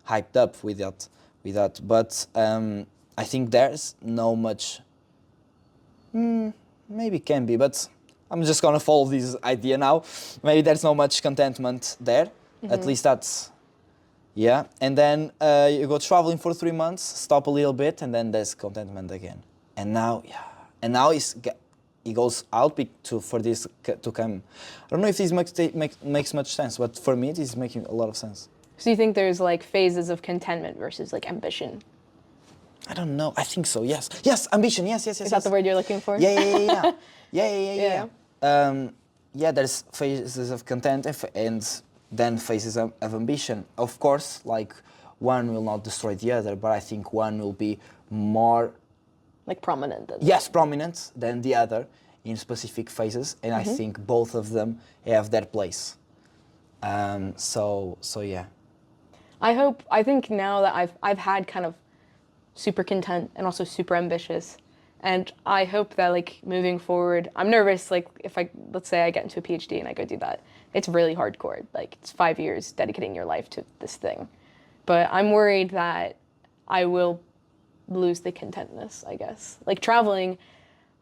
hyped up with that. But I think there's no much. Maybe can be, but I'm just gonna follow this idea now. Maybe there's no much contentment there. At least that's. Yeah, and then you go traveling for 3 months, stop a little bit, and then there's contentment again. And now it goes out for this to come. I don't know if this makes much sense, but for me it is making a lot of sense. So you think there's like phases of contentment versus like ambition? I don't know. I think so. Yes. Yes. Ambition. Yes. Is that the word you're looking for? Yeah. Yeah. There's phases of content and then phases of ambition. Of course, like one will not destroy the other, but I think one will be more like prominent. Prominent than the other in specific phases, and I think both of them have their place. So yeah. I think now that I've had kind of super content and also super ambitious, and I hope that like moving forward, I'm nervous like if let's say I get into a PhD and I go do that, it's really hardcore, like it's 5 years dedicating your life to this thing, but I'm worried that I will lose the contentness, I guess. Like traveling,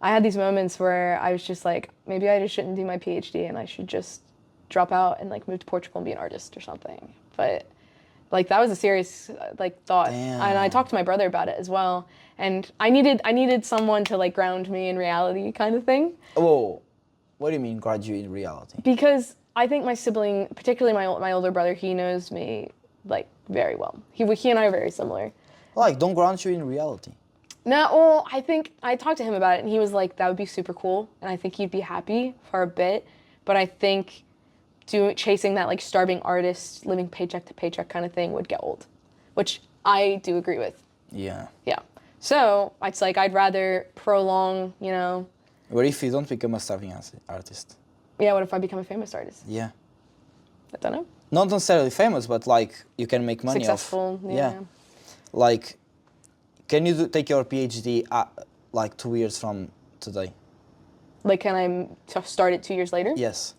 I had these moments where I was just like, maybe I just shouldn't do my PhD and I should just drop out and like move to Portugal and be an artist or something. But like that was a serious like thought. Damn. And I talked to my brother about it as well. And I needed someone to like ground me in reality kind of thing. Whoa, what do you mean ground you in reality? Because I think my sibling, particularly my older brother, he knows me like very well. He and I are very similar. Like, don't ground you in reality. No, well, I think I talked to him about it and he was like, that would be super cool. And I think you'd be happy for a bit. But I think chasing that like starving artist, living paycheck to paycheck kind of thing would get old, which I do agree with. Yeah. Yeah. So it's like I'd rather prolong, What if you don't become a starving artist? Yeah, what if I become a famous artist? Yeah. I don't know. Not necessarily famous, but like you can make money Successful, off. yeah. Like, can you take your PhD like 2 years from today? Like, can I start it 2 years later? Yes.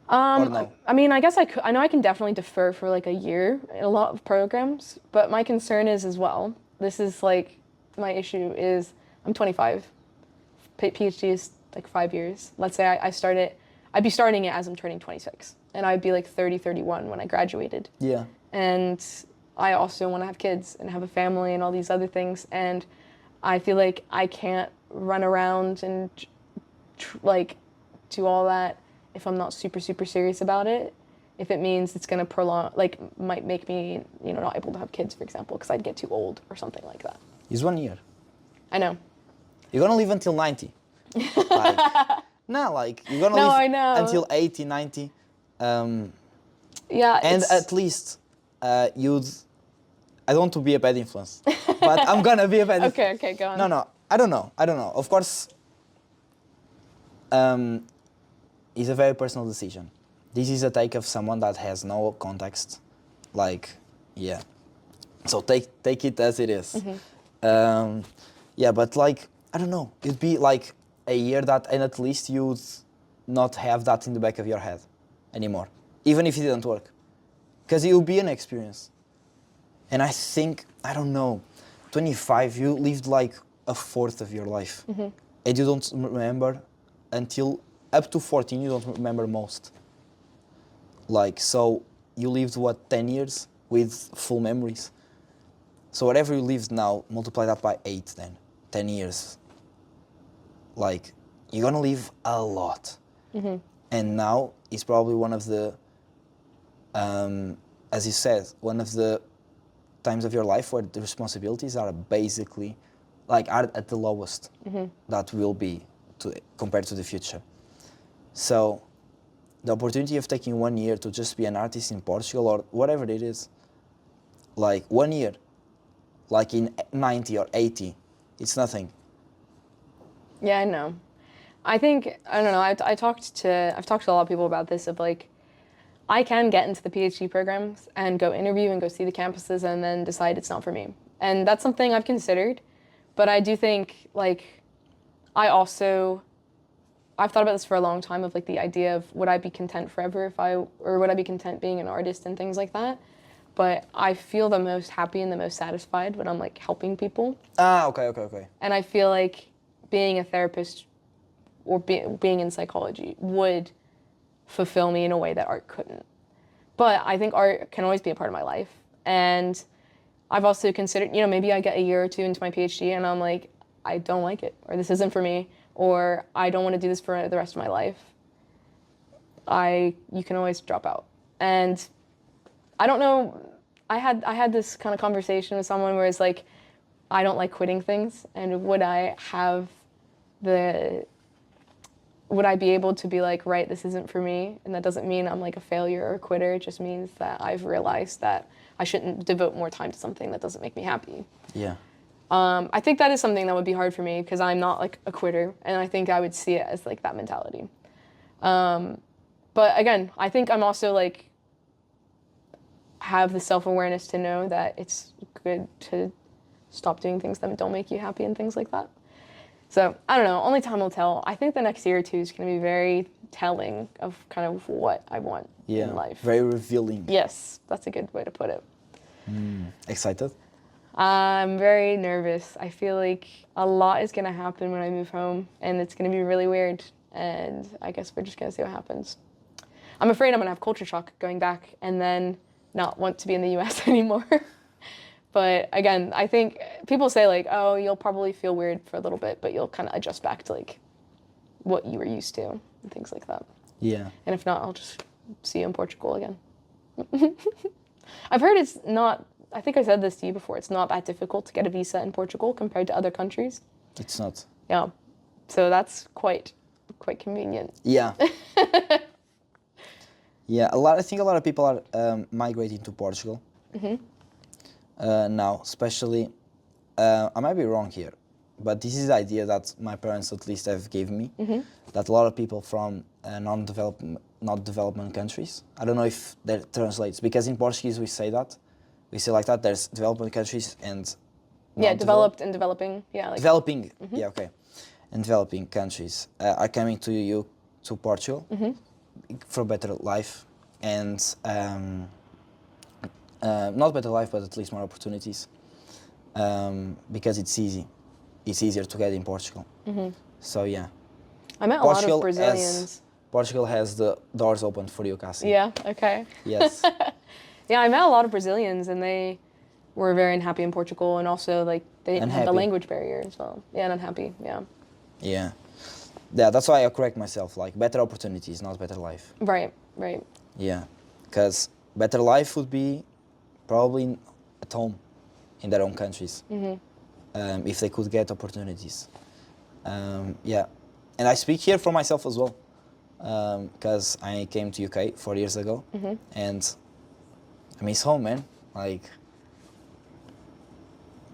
Or no? I mean, I guess I know I can definitely defer for like a year in a lot of programs, but my concern is as well, this is like, my issue is I'm 25. PhD is like 5 years. Let's say I start it, I'd be starting it as I'm turning 26, and I'd be like 30, 31 when I graduated. Yeah. And I also want to have kids and have a family and all these other things, and I feel like I can't run around and like do all that if I'm not super, super serious about it. If it means it's going to prolong, like, might make me, not able to have kids, for example, because I'd get too old or something like that. It's 1 year. I know. You're gonna live until 90. Like, no, like, you're gonna No, live I know. until 80, 90. Yeah. And at least you'd... I don't want to be a bad influence, but I'm gonna be a bad influence. Okay, go on. No, I don't know. Of course, it's a very personal decision. This is a take of someone that has no context. Like, yeah. So take it as it is. Yeah, but like, I don't know. It'd be like a year that, and at least you'd not have that in the back of your head anymore, even if it didn't work. Because it would be an experience. And I think, I don't know, 25, you lived like a fourth of your life. And you don't remember until up to 14, you don't remember most. Like, so you lived, 10 years with full memories? So whatever you lived now, multiply that by 8 then, 10 years. Like, you're gonna live a lot. And now it's probably one of the, as you said, one of the times of your life where the responsibilities are basically, like, are at the lowest that will be compared to the future. So the opportunity of taking 1 year to just be an artist in Portugal or whatever it is, like 1 year, like in 90 or 80, it's nothing. Yeah, I know. I think, I don't know, I've talked to a lot of people about this, of like, I can get into the PhD programs and go interview and go see the campuses and then decide it's not for me. And that's something I've considered, but I do think, like, I've thought about this for a long time, of like the idea of, would I be content forever or would I be content being an artist and things like that? But I feel the most happy and the most satisfied when I'm like helping people. Okay. And I feel like being a therapist or being in psychology would fulfill me in a way that art couldn't. But I think art can always be a part of my life. And I've also considered, maybe I get a year or two into my PhD and I'm like, I don't like it, or this isn't for me, or I don't want to do this for the rest of my life. You can always drop out. And I don't know, I had this kind of conversation with someone where it's like, I don't like quitting things, and would I be able to be like, right, this isn't for me? And that doesn't mean I'm like a failure or a quitter. It just means that I've realized that I shouldn't devote more time to something that doesn't make me happy. Yeah. I think that is something that would be hard for me, because I'm not like a quitter, and I think I would see it as like that mentality. But again, I think I'm also like, have the self-awareness to know that it's good to stop doing things that don't make you happy and things like that. So I don't know, only time will tell. I think the next year or two is going to be very telling of kind of what I want in life. Very revealing. Yes, that's a good way to put it. Excited? I'm very nervous. I feel like a lot is going to happen when I move home, and it's going to be really weird, and I guess we're just going to see what happens. I'm afraid I'm going to have culture shock going back and then not want to be in the US anymore. But again, I think people say like, oh, you'll probably feel weird for a little bit, but you'll kind of adjust back to like what you were used to and things like that. Yeah. And if not, I'll just see you in Portugal again. I've heard it's not, I think I said this to you before, it's not that difficult to get a visa in Portugal compared to other countries. It's not. Yeah. So that's quite convenient. Yeah. Yeah, I think a lot of people are migrating to Portugal. Now, especially, I might be wrong here, but this is the idea that my parents at least have given me, that a lot of people from not development countries, I don't know if that translates, because in Portuguese we say like that, there's development countries and developed and developing, yeah. Like, developing, yeah, okay. And developing countries are coming to Portugal for a better life and not better life, but at least more opportunities, because it's easy. It's easier to get in Portugal. So yeah. I met a lot of Brazilians. Portugal has the doors open for you, Cassie. Yeah, okay. Yes. Yeah, I met a lot of Brazilians and they were very unhappy in Portugal, and also like they didn't have the language barrier as well. Yeah, and unhappy, yeah. Yeah. Yeah, that's why I correct myself, like better opportunities, not better life. Right, right. Yeah, because better life would be probably at home in their own countries, if they could get opportunities. Yeah, and I speak here for myself as well, because I came to UK 4 years ago, and I miss home, man. Like,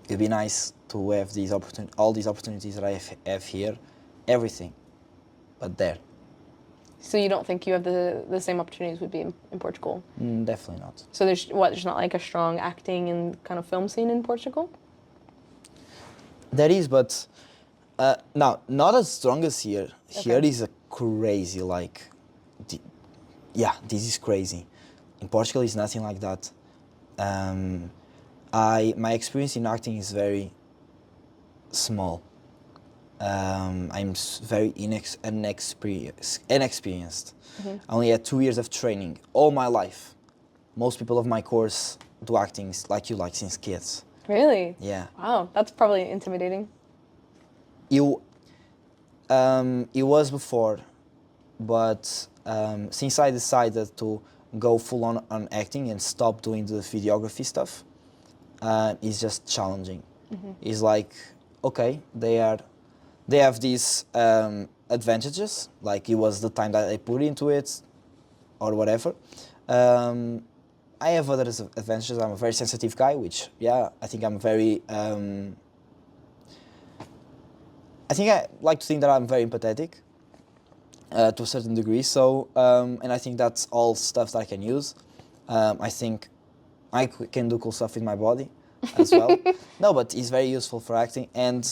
it'd be nice to have all these opportunities that I have here, everything, but there. So you don't think you have the same opportunities would be in Portugal? Definitely not. So there's not like a strong acting and kind of film scene in Portugal? There is, but no, not as strong as here. Okay. Here is a crazy, like, this is crazy. In Portugal, it's nothing like that. My experience in acting is very small. I'm very inexperienced. I only had 2 years of training all my life. Most people of my course do acting like since kids. Really? Yeah. Wow, that's probably intimidating. It was before, but since I decided to go full on acting and stop doing the videography stuff, it's just challenging. It's like, okay, they have these advantages, like it was the time that I put into it, or whatever. I have other advantages. I'm a very sensitive guy, which, yeah, I think I'm very... I think I like to think that I'm very empathetic to a certain degree. So, and I think that's all stuff that I can use. I think I can do cool stuff with my body as well. No, but it's very useful for acting. And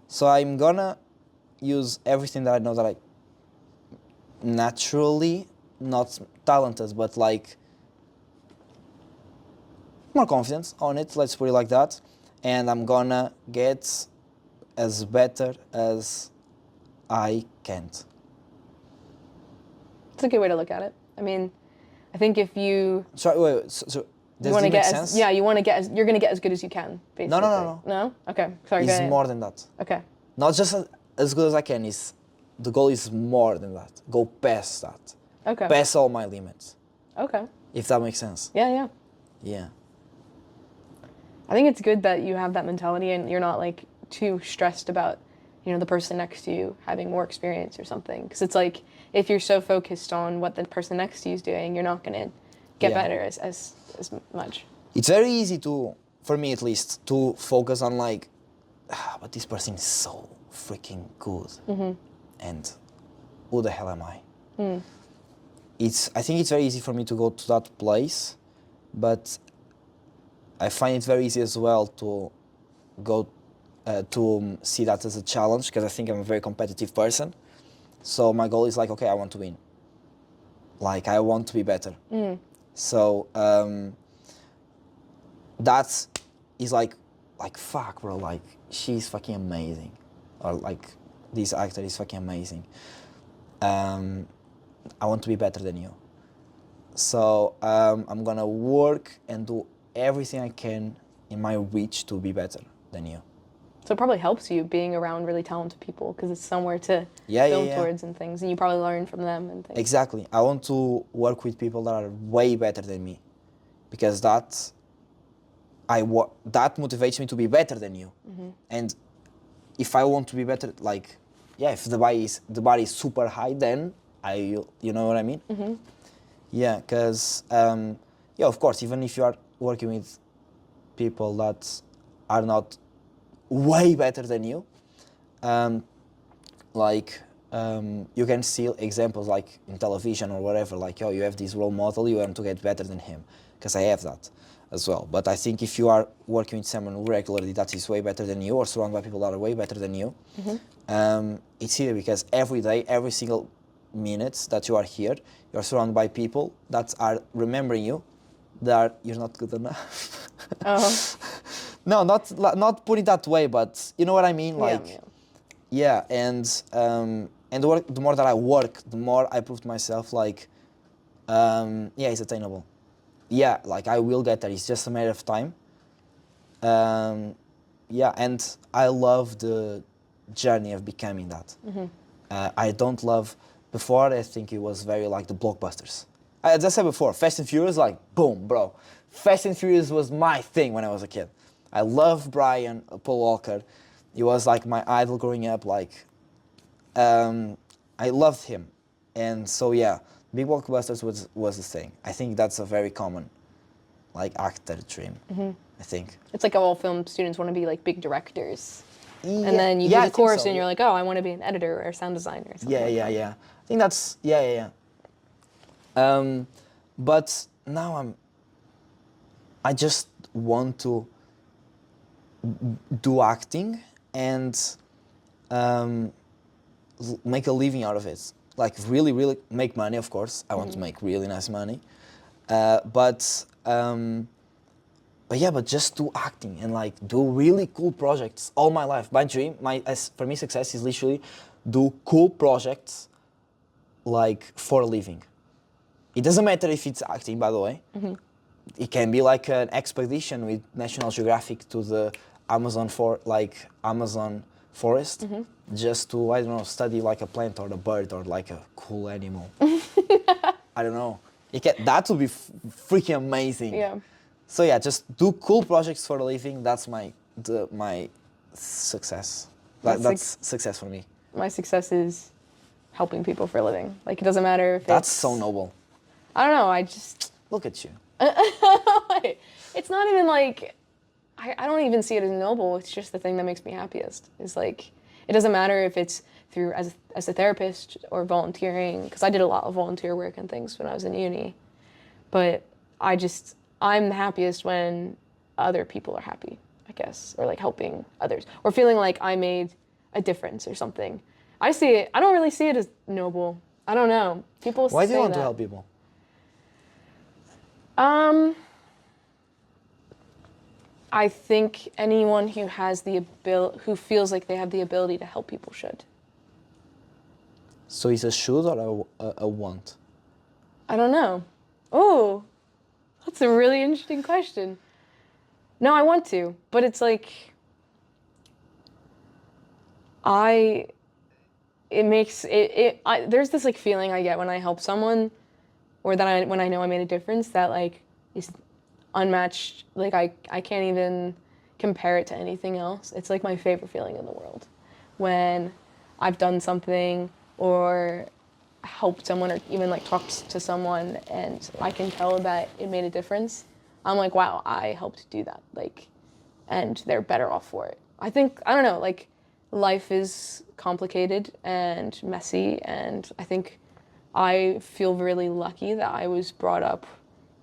so I'm gonna use everything that I know that I naturally, not talented, but like more confidence on it, let's put it like that. And I'm gonna get as better as I can. It's a good way to look at it. I mean, I think if you... Sorry, wait, so does you it make sense? sense? Yeah, you're gonna get as good as you can, basically. No. No? Okay, sorry, It's more than that. Okay. Not just as good as I can, the goal is more than that. Go past that. Okay. Past all my limits. Okay. If that makes sense. Yeah. Yeah. I think it's good that you have that mentality and you're not like too stressed about, the person next to you having more experience or something. Because it's like, if you're so focused on what the person next to you is doing, you're not going to get better as much. It's very easy for me at least, to focus on like, but this person is so freaking good. And who the hell am I? I think it's very easy for me to go to that place, but I find it very easy as well to go to see that as a challenge, because I think I'm a very competitive person. So my goal is like, okay, I want to win. Like, I want to be better. So that is like fuck, bro, like she's fucking amazing, or like this actor is fucking amazing. I want to be better than you. So I'm gonna work and do everything I can in my reach to be better than you. So it probably helps you being around really talented people, because it's somewhere to build towards and things, and you probably learn from them and things. Exactly. I want to work with people that are way better than me, because that motivates me to be better than you. And if I want to be better, like, if the bar is super high, then you know what I mean? Yeah, because of course, even if you are working with people that are not way better than you, um, like you can see examples like in television or whatever, like, oh, you have this role model, you want to get better than him, because I have that as well. But I think if you are working with someone regularly that is way better than you, or surrounded by people that are way better than you, it's easier, because every day, every single minute that you are here, you're surrounded by people that are remembering you, that you're not good enough. Oh. No, not put it that way, but you know what I mean, like. Yeah. Yeah, and the more that I work, the more I prove to myself, like, yeah, it's attainable. Yeah, like I will get there. It's just a matter of time. Yeah, and I love the journey of becoming that. I don't love. Before, I think it was very like the blockbusters. As I said before, Fast and Furious, like boom, bro. Fast and Furious was my thing when I was a kid. I loved Brian, Paul Walker. He was like my idol growing up. Like, I loved him, and so yeah, big blockbusters was the thing. I think that's a very common, like, actor dream. I think. It's like all film students want to be like big directors. Yeah, And then you yeah, do I the think course so, and yeah. you're like, oh, I want to be an editor or a sound designer or something. Yeah, like yeah, that. yeah. I think that's yeah. But now I just want to do acting and make a living out of it. Like really, really make money. Of course, I want to make really nice money. But yeah, but just do acting and like do really cool projects all my life. My dream, for me, success is literally do cool projects like for a living. It doesn't matter if it's acting, by the way. It can be like an expedition with National Geographic to the Amazon forest, just to, I don't know, study like a plant or a bird or like a cool animal. I don't know. That would be freaking amazing. Yeah. So yeah, just do cool projects for a living. That's my success. That's success for me. My success is helping people for a living. Like, it doesn't matter if That's it's... so noble. I don't know, I just... Look at you. It's not even like... I don't even see it as noble. It's just the thing that makes me happiest. Is like, it doesn't matter if it's through as a therapist or volunteering, because I did a lot of volunteer work and things when I was in uni. But I'm the happiest when other people are happy, I guess, or like helping others, or feeling like I made a difference or something. I don't really see it as noble. I don't know. People say that. Why do you want to help people? I think anyone who has who feels like they have the ability to help people should. So it's a should or a want? I don't know. Oh, that's a really interesting question. No, I want to, but it's like, there's this like feeling I get when I help someone, or when I know I made a difference, that like is unmatched. Like I can't even compare it to anything else. It's like my favorite feeling in the world, when I've done something or helped someone or even like talked to someone and I can tell that it made a difference. I'm like, wow, I helped do that. Like, and they're better off for it. I don't know, like, life is complicated and messy, and I think I feel really lucky that I was brought up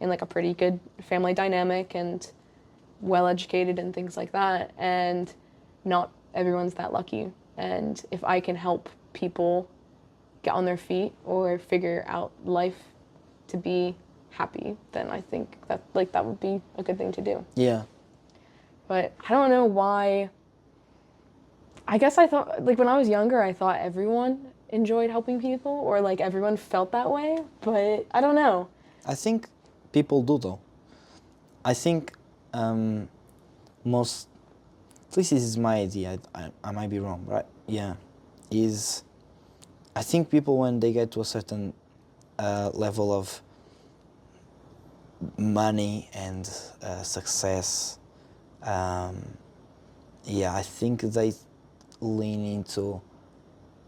in like a pretty good family dynamic and well educated and things like that, and not everyone's that lucky. And if I can help people get on their feet or figure out life to be happy, then I think that that would be a good thing to do. Yeah. But I don't know why. I guess I thought, like, when I was younger, I thought everyone enjoyed helping people, or like everyone felt that way, but I don't know. I think people do, though. I think most, at least this is my idea, I might be wrong, right? Yeah, I think people, when they get to a certain level of money and success, yeah, I think they lean into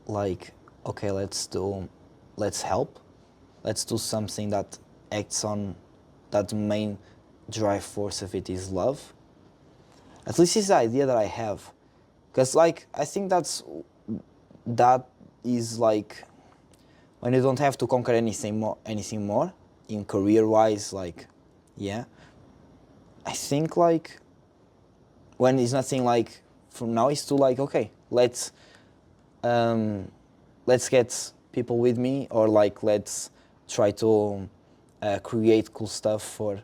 like, okay, let's help, let's do something that acts on that main drive force of it is love. At least it's the idea that I have, Because like I think that is like when you don't have to conquer anything more in career wise, like yeah. I think like when it's nothing like from now it's to like okay, let's get people with me, or like let's try to create cool stuff for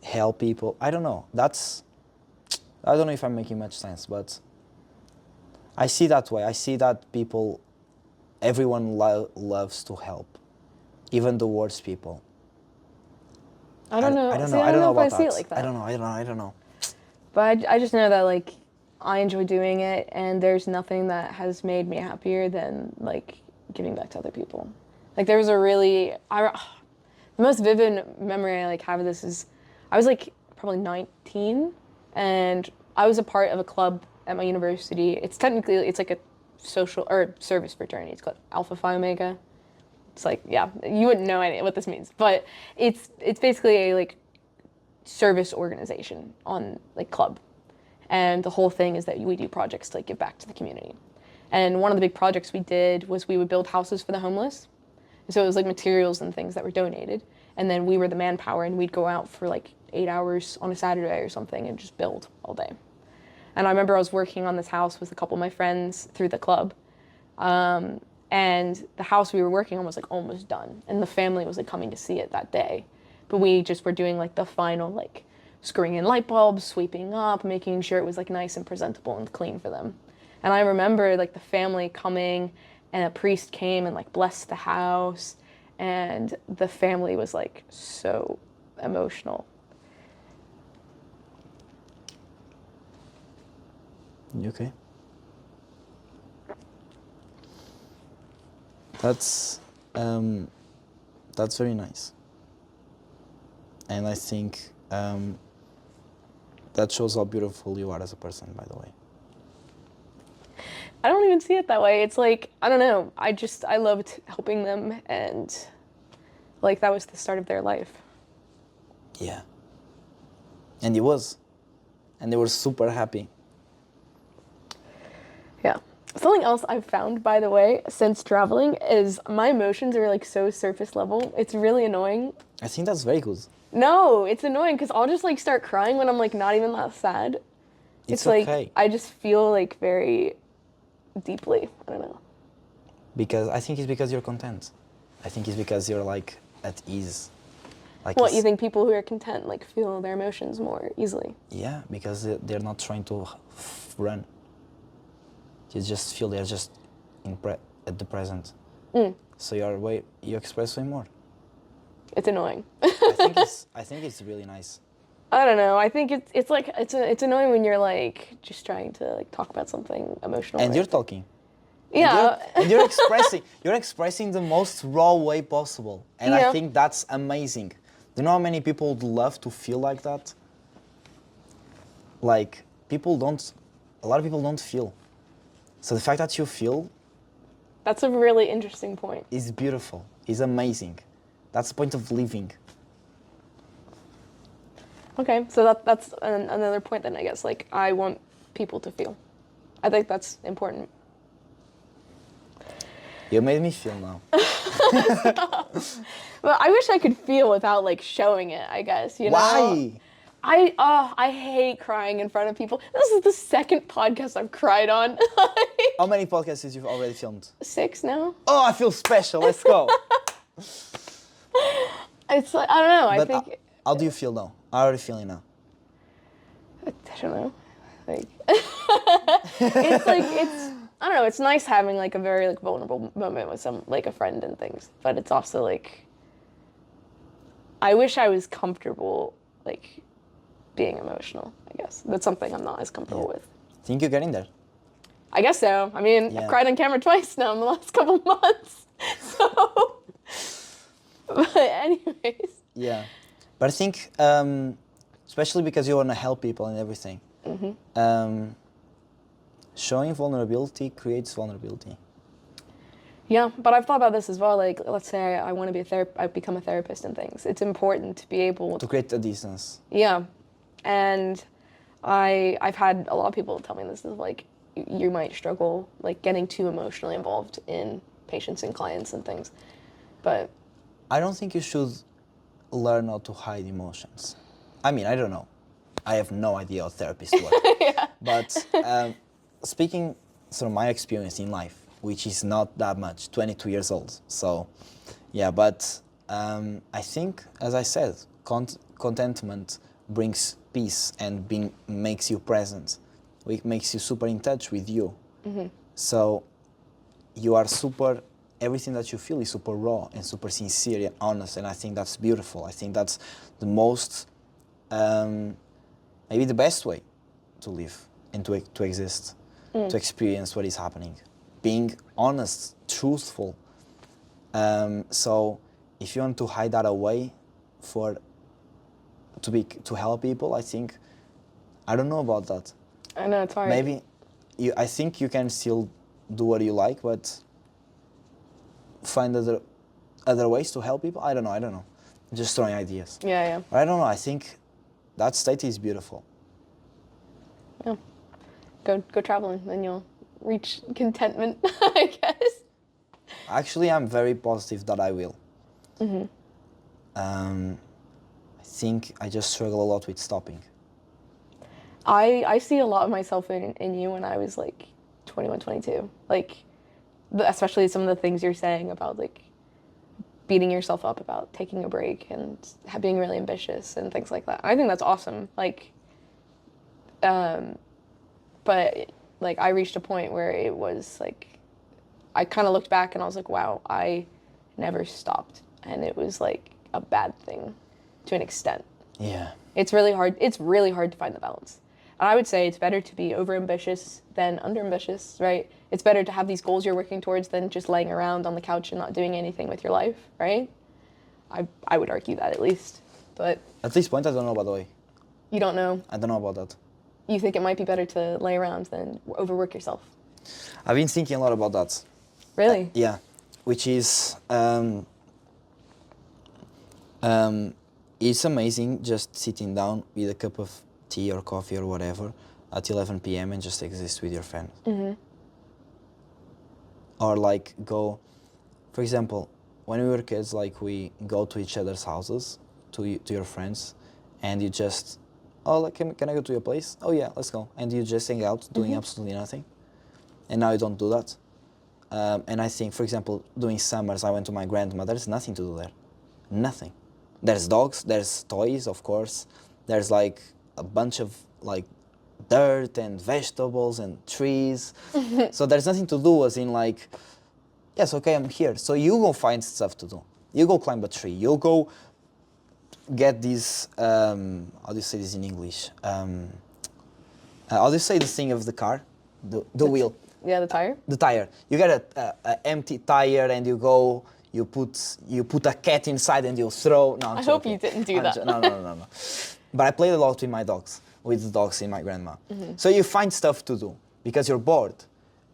help people. I don't know. I don't know if I'm making much sense, but I see that way. I see that everyone loves to help, even the worst people. I don't know. I don't See, know. I I don't don't know know if I about see it that. like that. I don't know. But I just know that like I enjoy doing it, and there's nothing that has made me happier than like giving back to other people. Like there was the most vivid memory I like have of this is I was like probably 19, and I was a part of a club at my university. It's like a social or service fraternity. It's called Alpha Phi Omega. It's like, yeah, you wouldn't know what this means, but it's basically a like service organization on like club. And the whole thing is that we do projects to like give back to the community. And one of the big projects we did was we would build houses for the homeless. So it was like materials and things that were donated. And then we were the manpower, and we'd go out for like 8 hours on a Saturday or something and just build all day. And I remember I was working on this house with a couple of my friends through the club. And the house we were working on was like almost done. And the family was like coming to see it that day. But we just were doing like the final like screwing in light bulbs, sweeping up, making sure it was like nice and presentable and clean for them. And I remember like the family coming, and a priest came and like blessed the house, and the family was like so emotional. You okay? That's very nice, and I think that shows how beautiful you are as a person. By the way, I don't even see it that way. It's like, I don't know. I loved helping them, and like that was the start of their life. yeah, and they were super happy. Yeah. Something else I've found, by the way, since traveling is my emotions are like so surface level. It's really annoying. I think that's very good. No, it's annoying because I'll just like start crying when I'm like not even that sad. It's like okay. I just feel like very deeply. I don't know. Because I think it's because you're content. I think it's because you're like at ease. Like What, you think people who are content like feel their emotions more easily? Yeah, because they're not trying to run. You just feel they're just at the present. So you express way more. It's annoying. I think it's really nice. I don't know. I think it's annoying when you're like just trying to like talk about something emotional. And you're talking. Yeah. And you're expressing the most raw way possible. And Yeah. I think that's amazing. Do you know how many people would love to feel like that? Like a lot of people don't feel. So the fact that you feel That's a really interesting point. is beautiful, is amazing. That's the point of living. Okay, so that's another point then, I guess. Like, I want people to feel. I think that's important. You made me feel now. Well, I wish I could feel without like showing it, I guess, you know? Why? I hate crying in front of people. This is the second podcast I've cried on. How many podcasts have you already filmed? 6 now. Oh, I feel special. Let's go. It's like, I don't know. I But think how do you feel now? I already feeling now. I don't know. Like it's like I don't know, it's nice having like a very like vulnerable moment with some like a friend and things, but it's also like I wish I was comfortable like being emotional, I guess. That's something I'm not as comfortable with. Think you're getting there? I guess so. I mean, Yeah. I've cried on camera twice now in the last couple of months. So but anyways. Yeah. But I think, especially because you want to help people and everything, showing vulnerability creates vulnerability. Yeah, but I've thought about this as well. Like, let's say I want to be I become a therapist and things. It's important to be able To create a distance. Yeah, and I've had a lot of people tell me this is like you might struggle like getting too emotionally involved in patients and clients and things. But I don't think you should learn how to hide emotions. I mean, I don't know. I have no idea how therapists work. yeah. But speaking from my experience in life, which is not that much, 22 years old. So, yeah, but I think, as I said, contentment brings peace and makes you present. It makes you super in touch with you. Mm-hmm. So you are super, everything that you feel is super raw and super sincere and honest, and I think that's beautiful. I think that's the most, maybe the best way to live and to exist, to experience what is happening. Being honest, truthful. So if you want to hide that away to help people, I think, I don't know about that. I know, it's hard. Maybe, I think you can still do what you like, but find other ways to help people. I don't know. Just throwing ideas. Yeah. But I don't know. I think that state is beautiful. Yeah. Go traveling, then you'll reach contentment, I guess. Actually, I'm very positive that I will. Mm-hmm. I think I just struggle a lot with stopping. I see a lot of myself in you when I was like 21, 22. Like, especially some of the things you're saying about like beating yourself up about taking a break and being really ambitious and things like that. I think that's awesome. Like, but like I reached a point where it was like, I kind of looked back and I was like, wow, I never stopped. And it was like a bad thing to an extent. Yeah. It's really hard. It's really hard to find the balance. And I would say it's better to be over-ambitious than under-ambitious, right? It's better to have these goals you're working towards than just laying around on the couch and not doing anything with your life, right? I would argue that at least. But At this point, I don't know, by the way. you don't know. I don't know about that. You think it might be better to lay around than overwork yourself. I've been thinking a lot about that. Really? Yeah. Which is, it's amazing just sitting down with a cup of tea or coffee or whatever at 11 p.m. and just exist with your friends. Mm-hmm. Or like go, for example, when we were kids, like we go to each other's houses, to your friends, and you just, oh, like, can I go to your place? Oh yeah, let's go. And you just hang out doing absolutely nothing. And now you don't do that. And I think, for example, during summers, I went to my grandma. There's nothing to do there. Nothing. There's dogs, there's toys, of course. There's like a bunch of like dirt and vegetables and trees. So there's nothing to do, as in like, yes, okay, I'm here. So you go find stuff to do. You go climb a tree. You go get these, how do you say this in English? How do you say the thing of the car? The wheel. Yeah, the tire? The tire. You get a empty tire and you go, you put a cat inside and you throw. No, I'm I joking. hope you didn't do that. No. But I played a lot with my dogs, with the dogs in my grandma. So you find stuff to do because you're bored,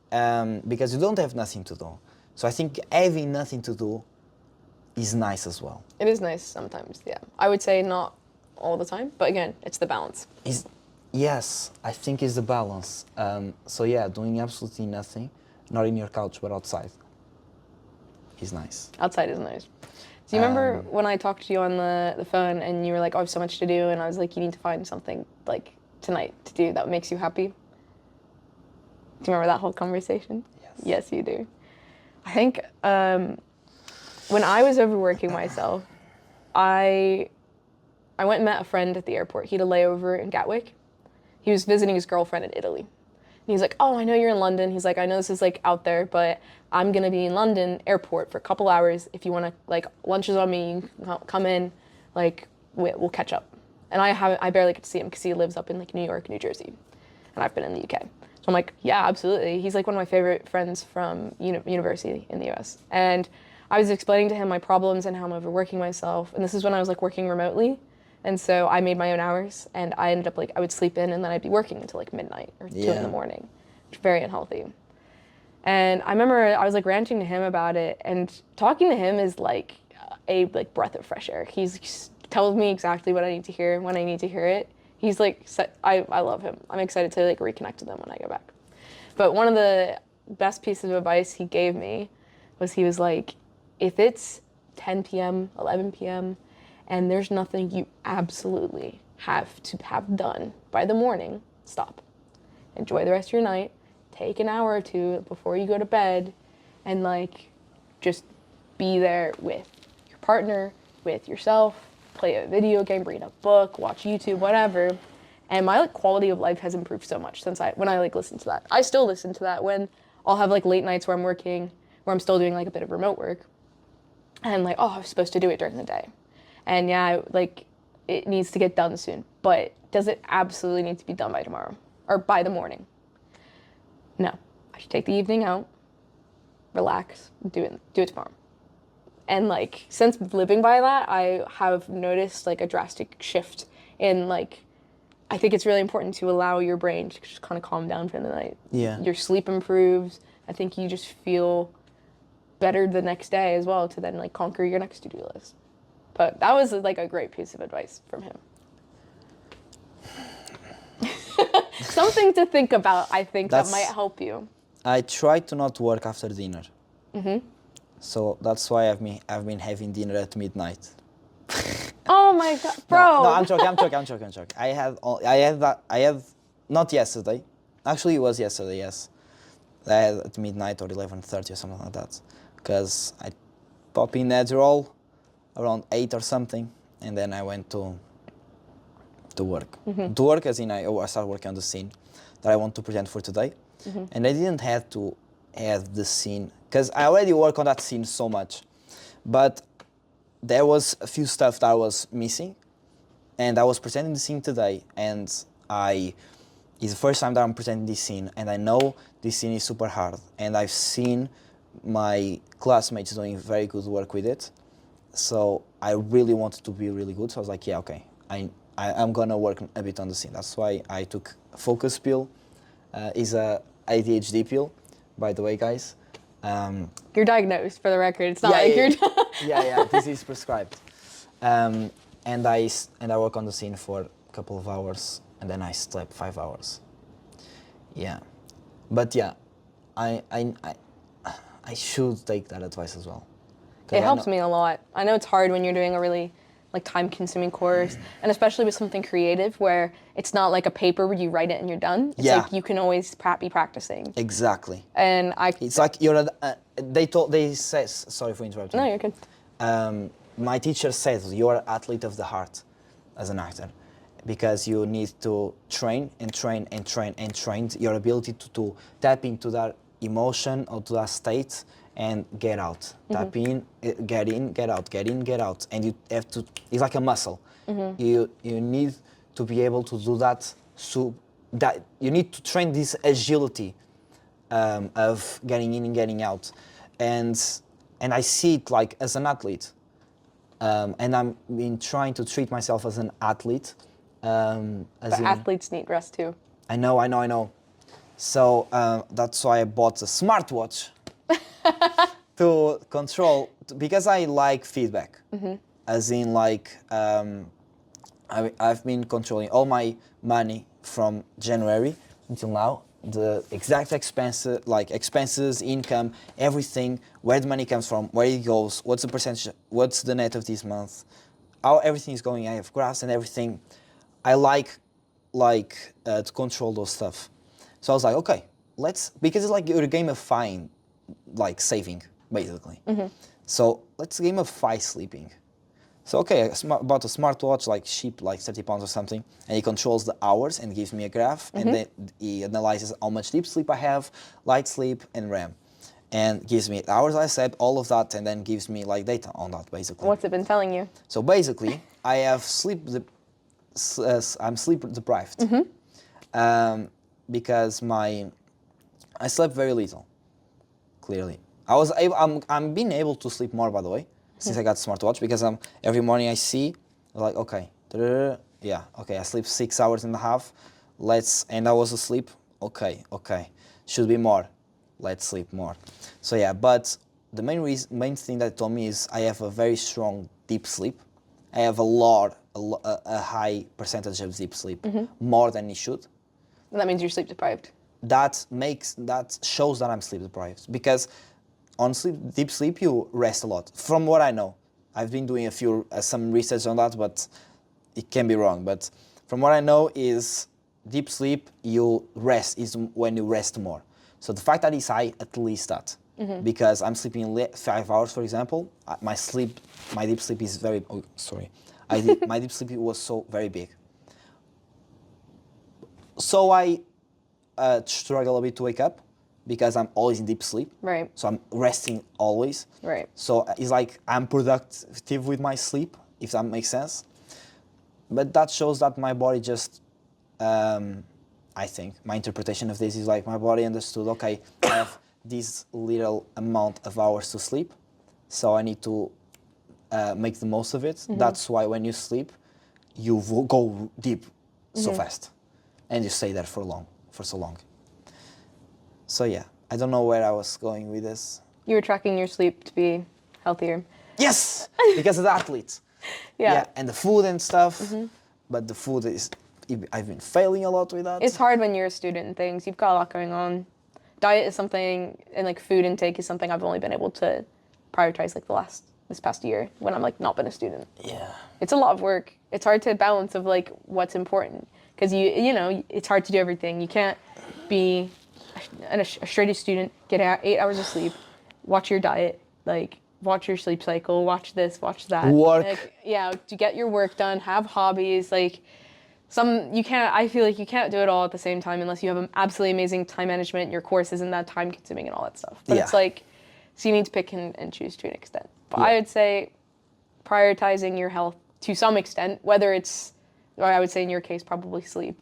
because you don't have nothing to do. So I think having nothing to do is nice as well. It is nice sometimes, yeah. I would say not all the time, but again, it's the balance. Yes, I think it's the balance. So yeah, doing absolutely nothing, not in your couch but outside, is nice. Outside is nice. Do you remember when I talked to you on the phone and you were like, oh, I have so much to do, and I was like, you need to find something like tonight to do that makes you happy? Do you remember that whole conversation? Yes. Yes, you do. I think when I was overworking myself, I went and met a friend at the airport. He had a layover in Gatwick. He was visiting his girlfriend in Italy. And he's like, oh, I know you're in London. He's like, I know this is like out there, but I'm gonna be in London airport for a couple hours. If you wanna, like, lunch is on me, you can come in, like, we'll catch up. And I barely get to see him because he lives up in like New York, New Jersey. And I've been in the UK. So I'm like, yeah, absolutely. He's like one of my favorite friends from university in the US. And I was explaining to him my problems and how I'm overworking myself. And this is when I was like working remotely. And so I made my own hours, and I ended up like, I would sleep in and then I'd be working until like midnight or 2 in the morning, which is very unhealthy. And I remember I was like ranting to him about it, and talking to him is like a like breath of fresh air. He tells me exactly what I need to hear when I need to hear it. He's like, I love him. I'm excited to like reconnect with him when I go back. But one of the best pieces of advice he gave me was he was like, if it's 10 p.m., 11 p.m., and there's nothing you absolutely have to have done by the morning, stop. Enjoy the rest of your night. Take an hour or two before you go to bed and like just be there with your partner, with yourself, play a video game, read a book, watch YouTube, whatever. And my like quality of life has improved so much since when I like listen to that. I still listen to that when I'll have like late nights where I'm working, where I'm still doing like a bit of remote work. And like, oh, I was supposed to do it during the day. And yeah, like it needs to get done soon. But does it absolutely need to be done by tomorrow or by the morning? No. I should take the evening out, relax, do it tomorrow. And like since living by that, I have noticed like a drastic shift in like I think it's really important to allow your brain to just kind of calm down for the night. Yeah. Your sleep improves. I think you just feel better the next day as well to then like conquer your next to-do list. But that was like a great piece of advice from him. Something to think about, I think, that might help you. I try to not work after dinner. So that's why I've been having dinner at midnight. Oh my god, bro! No, I'm joking. I had not yesterday. Actually, it was yesterday. Yes, I had at midnight or 11:30 or something like that. Because I pop in Adderall around 8 or something, and then I went to work. To work as in I started working on the scene that I want to present for today, and I didn't have to add the scene because I already work on that scene so much, but there was a few stuff that I was missing, and I was presenting the scene today, and it's the first time that I'm presenting this scene, and I know this scene is super hard, and I've seen my classmates doing very good work with it, so I really wanted to be really good, so I was like, yeah, okay, I'm gonna work a bit on the scene. That's why I took a focus pill. Is a ADHD pill, by the way, guys. You're diagnosed, for the record. It's not like you're... Yeah, this is prescribed. And I work on the scene for a couple of hours, and then I slept 5 hours. Yeah, but yeah, I should take that advice as well. It helps me a lot. I know it's hard when you're doing a really like time-consuming course, and especially with something creative where it's not like a paper where you write it and you're done. It's like you can always be practicing. Exactly. And it's like you're. They say. Sorry for interrupting. No, you're good. My teacher says you're an athlete of the heart, as an actor, because you need to train your ability to tap into that emotion or to that state and get out. Tap in, get out, get out. And you have to, it's like a muscle. You need to be able to do that, so that you need to train this agility of getting in and getting out. And I see it like as an athlete. And I'm been trying to treat myself as an athlete. But athletes need rest too. I know. So that's why I bought a smartwatch to control, because I like feedback. As in like, I've been controlling all my money from January until now, the exact expenses, income, everything, where the money comes from, where it goes, what's the percentage, what's the net of this month, how everything is going. I have graphs and everything. I like to control those stuff. So I was like, okay, because it's like you're gamifying, like saving, basically. So let's gamify sleeping. So okay, I bought a smartwatch, like cheap, like 30 pounds or something, and it controls the hours and gives me a graph, and then it analyzes how much deep sleep I have, light sleep, and REM, and gives me the hours I slept, all of that, and then gives me like data on that, basically. What's it been telling you? So basically, I have I'm sleep deprived, because I slept very little. Clearly, I'm being able to sleep more, by the way, since I got the smartwatch, because every morning I see, like, okay, I sleep 6 hours and a half, and I was asleep, okay, should be more, let's sleep more. So yeah, but the main thing that it told me is I have a very strong deep sleep. I have a high percentage of deep sleep, more than it should. That means you're sleep deprived. that shows that I'm sleep deprived, because on deep sleep you rest a lot. From what I know, I've been doing some research on that, but it can be wrong. But from what I know is deep sleep, you rest is when you rest more. So the fact that it's high, at least that, because I'm sleeping 5 hours, for example, my deep sleep is very. Oh, sorry, my deep sleep was so very big. So I struggle a bit to wake up because I'm always in deep sleep. Right. So I'm resting always. Right. So it's like I'm productive with my sleep, if that makes sense. But that shows that my body just, I think, my interpretation of this is like my body understood, okay, I have this little amount of hours to sleep, so I need to make the most of it. That's why when you sleep, you go deep so fast, and you stay there for so long. So yeah, I don't know where I was going with this. You were tracking your sleep to be healthier. Yes, because of the athletes. Yeah. And the food and stuff. But the food I've been failing a lot with that. It's hard when you're a student and things. You've got a lot going on. Diet is something, and like food intake is something I've only been able to prioritize like this past year when I'm like not been a student. Yeah. It's a lot of work. It's hard to balance of like what's important, because you know it's hard to do everything. You can't be a straight A student, get 8 hours of sleep, watch your diet, like watch your sleep cycle, watch this, watch that. Work. Like, yeah, to get your work done, have hobbies, like I feel like you can't do it all at the same time unless you have an absolutely amazing time management, your course isn't that time consuming and all that stuff. But it's like, so you need to pick and choose to an extent. But I would say prioritizing your health to some extent, whether it's, or I would say in your case, probably sleep.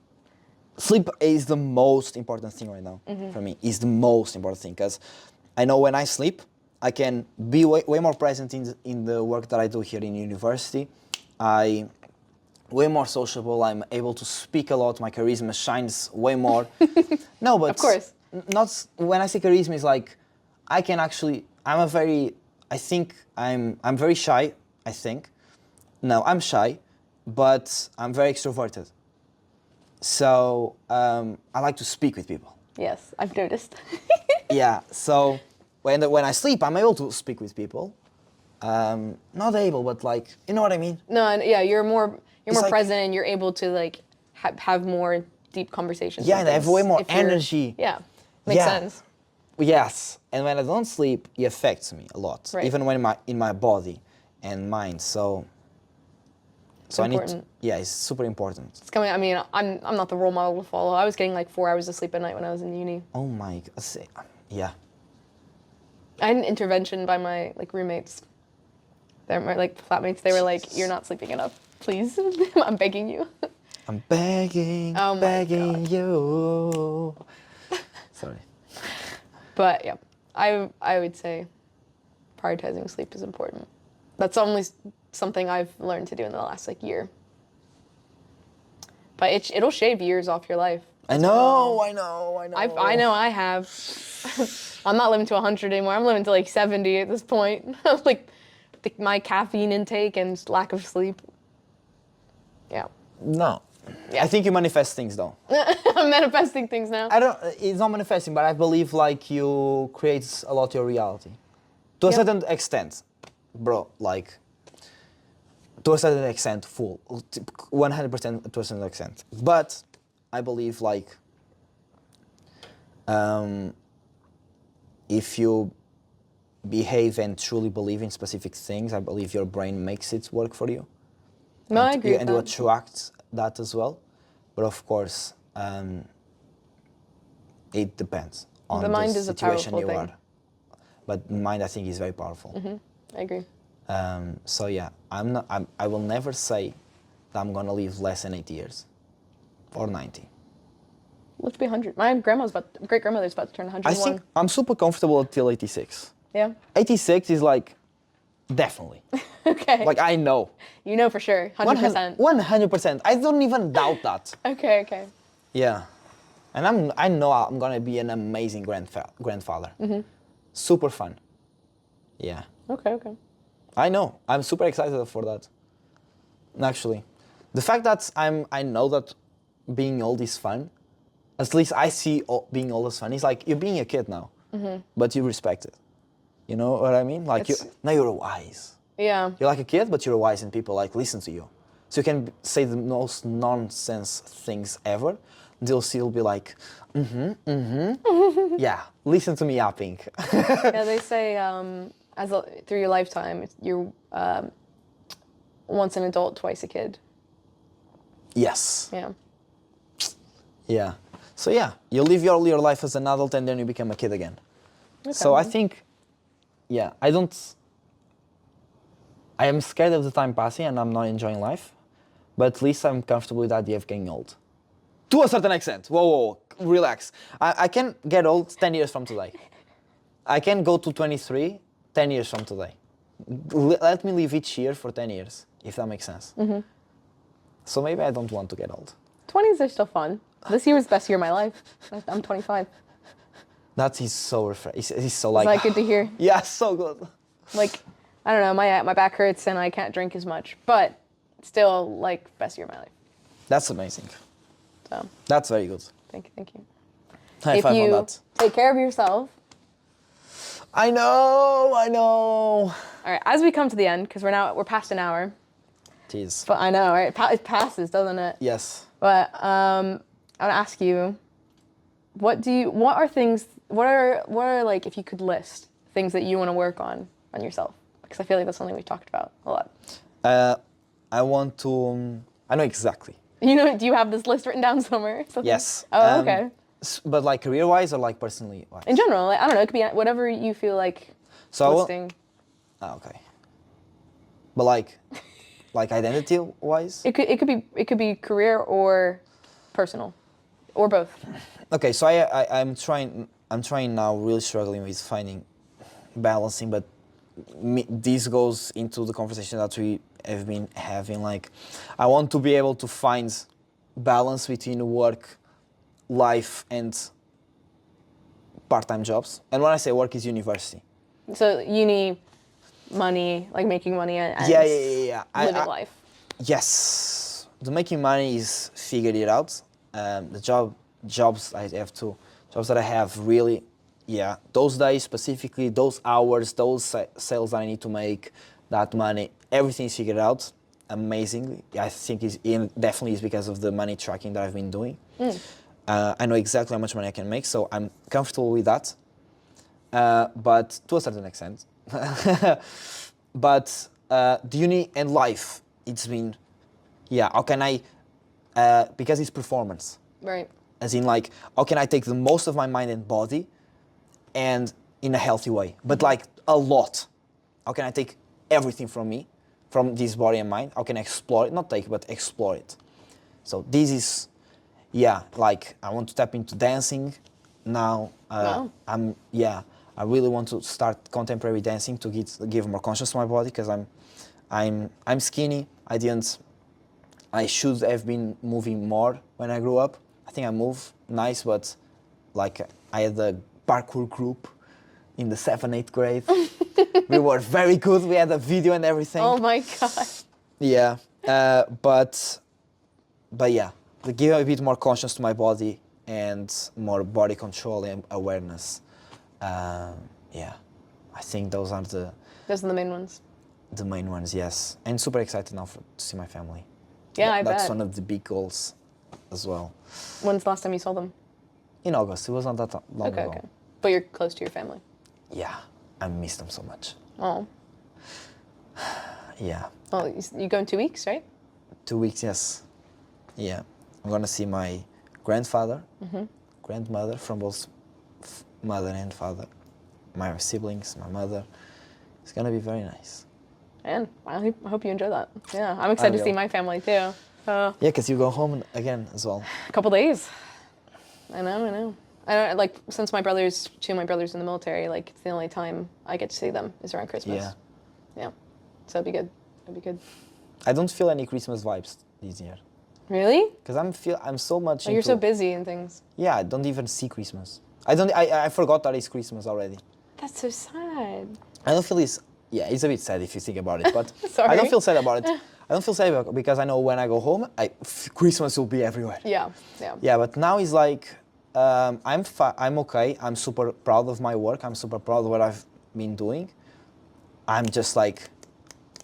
Sleep is the most important thing right now for me. Is the most important thing, because I know when I sleep, I can be way more present in the work that I do here in university. Way more sociable. I'm able to speak a lot. My charisma shines way more. No, but Of course. Not when I say charisma, is like I can actually. I'm very shy. I think. No, I'm shy, but I'm very extroverted. So I like to speak with people. Yes, I've noticed. Yeah. So when I sleep, I'm able to speak with people. Not able, but like, you know what I mean? No, and yeah, you're more like, present and you're able to like have more deep conversations. Yeah, and I have way more if you're- energy. Yeah, makes sense. Yes, and when I don't sleep, it affects me a lot, Right. even when in my body and mind. So I need to, important. yeah, it's super important. It's coming. I mean, I'm not the role model to follow. I was getting like 4 hours of sleep at night when I was in uni. Oh my God, yeah. I had an intervention by my like roommates. They're my like flatmates. They were like, "You're not sleeping enough. Please, I'm begging you." I'm begging, Oh my begging you. Sorry. But yeah, I would say prioritizing sleep is important. That's only something I've learned to do in the last like year. But it'll shave years off your life. I know. I know I have. I'm not living to 100 anymore. I'm living to like 70 at this point. Like my caffeine intake and lack of sleep. Yeah. No. Yeah. I think you manifest things though. I'm manifesting things now. It's not manifesting, but I believe like you create a lot your reality. To a Yep. certain extent, bro, like, to a certain extent, 100% to a certain extent. But I believe like, if you behave and truly believe in specific things, I believe your brain makes it work for you. No, I agree with And you that. attract that as well. But of course, it depends on The mind the is a situation powerful you thing. are. But mind, I think, is very powerful. I agree. So yeah, I will never say that I'm gonna live less than 80 years or 90. Let's be 100. My great grandmother's about to turn 101. I think I'm super comfortable until 86. Yeah. 86 is like, definitely. Okay. Like, I know. You know for sure. 100%. 100%. I don't even doubt that. Okay. Yeah. And I know I'm gonna be an amazing grandfather. Super fun. Yeah. Okay. I know. I'm super excited for that. Actually, the fact that I know that being old is fun, At least I see being old as fun. It's like you're being a kid now, but you respect it. You know what I mean? Like now you're wise. Yeah. You're like a kid, but you're wise, and people like listen to you. So you can say the most nonsense things ever. They'll still be like, yeah, listen to me yapping. Yeah, they say through your lifetime, you're once an adult, twice a kid. Yes. Yeah. Yeah. So yeah, you live your life as an adult and then you become a kid again. Okay. So I think, yeah, I am scared of the time passing and I'm not enjoying life, but at least I'm comfortable with the idea of getting old. To a certain extent. Whoa, relax. I can get old 10 years from today. I can go to 23 10 years from today. Let me live each year for 10 years, if that makes sense. So maybe I don't want to get old. 20s are still fun. This year was the best year of my life. I'm 25. That is so refreshing. It's so It's like good to hear. Yeah, so good. Like, I don't know, my back hurts and I can't drink as much, but still, like, best year of my life. That's amazing. So. That's very good. Thank you. High five on that. Take care of yourself. I know. All right, as we come to the end, because we're past an hour. Jeez. But I know, right? It passes, doesn't it? Yes. But I want to ask you, what are like, if you could list things that you want to work on yourself? Because I feel like that's something we've talked about a lot. I want to. I know exactly. You know, do you have this list written down somewhere? Something? Yes. Oh, okay. But like career-wise or like personally-wise? In general, like, I don't know. It could be whatever you feel like listing. Okay. But like identity-wise? It could be career or personal, or both. Okay, so I'm trying now, really struggling with finding balancing, but this goes into the conversation that we have been having. Like, I want to be able to find balance between work, life, and part-time jobs. And when I say work, is university. So uni, money, like making money, and yeah. living life. Yes, the making money is figured it out. The jobs that I have really, yeah, those days specifically, those hours, those sales that I need to make, that money, everything is figured out amazingly. I think it definitely is because of the money tracking that I've been doing. I know exactly how much money I can make, so I'm comfortable with that. But to a certain extent, but the uni and life, it's been, yeah, how can I, because it's performance. Right. As in, like, how can I take the most of my mind and body and in a healthy way? But like a lot. How can I take everything from me, from this body and mind? How can I explore it? Not take, but explore it. So this is, yeah, like I want to tap into dancing now. Wow. I really want to start contemporary dancing to give more conscious to my body, because I'm skinny. I should have been moving more when I grew up. I think I move nice, but like I had a parkour group in the 7th, 8th grade. We were very good. We had a video and everything. Oh my God. Yeah, but yeah, to give a bit more conscious to my body and more body control and awareness. Yeah, I think those are the main ones. The main ones, yes. And super excited now to see my family. Yeah, I bet. That's one of the big goals as well. When's the last time you saw them? In August. It wasn't that long ago. Okay. But you're close to your family. Yeah, I miss them so much. Oh. Yeah. Well, you go in 2 weeks, right? 2 weeks, yes. Yeah. I'm gonna see my grandfather, grandmother, from both mother and father, my siblings, my mother. It's gonna be very nice. And I hope you enjoy that. Yeah, I'm excited to see my family too. Yeah, because you go home again as well. A couple days. I know. I don't, like, since two of my brothers in the military, like, it's the only time I get to see them is around Christmas. Yeah. So it'd be good. I don't feel any Christmas vibes this year. Really? Because I'm so much you're so busy and things. Yeah, I don't even see Christmas. I forgot that it's Christmas already. That's so sad. I don't feel this. Yeah, it's a bit sad if you think about it, but Sorry. I don't feel sad about it. I don't feel sad because I know when I go home, Christmas will be everywhere. Yeah. Yeah, but now it's like, I'm okay. I'm super proud of my work. I'm super proud of what I've been doing. I'm just like,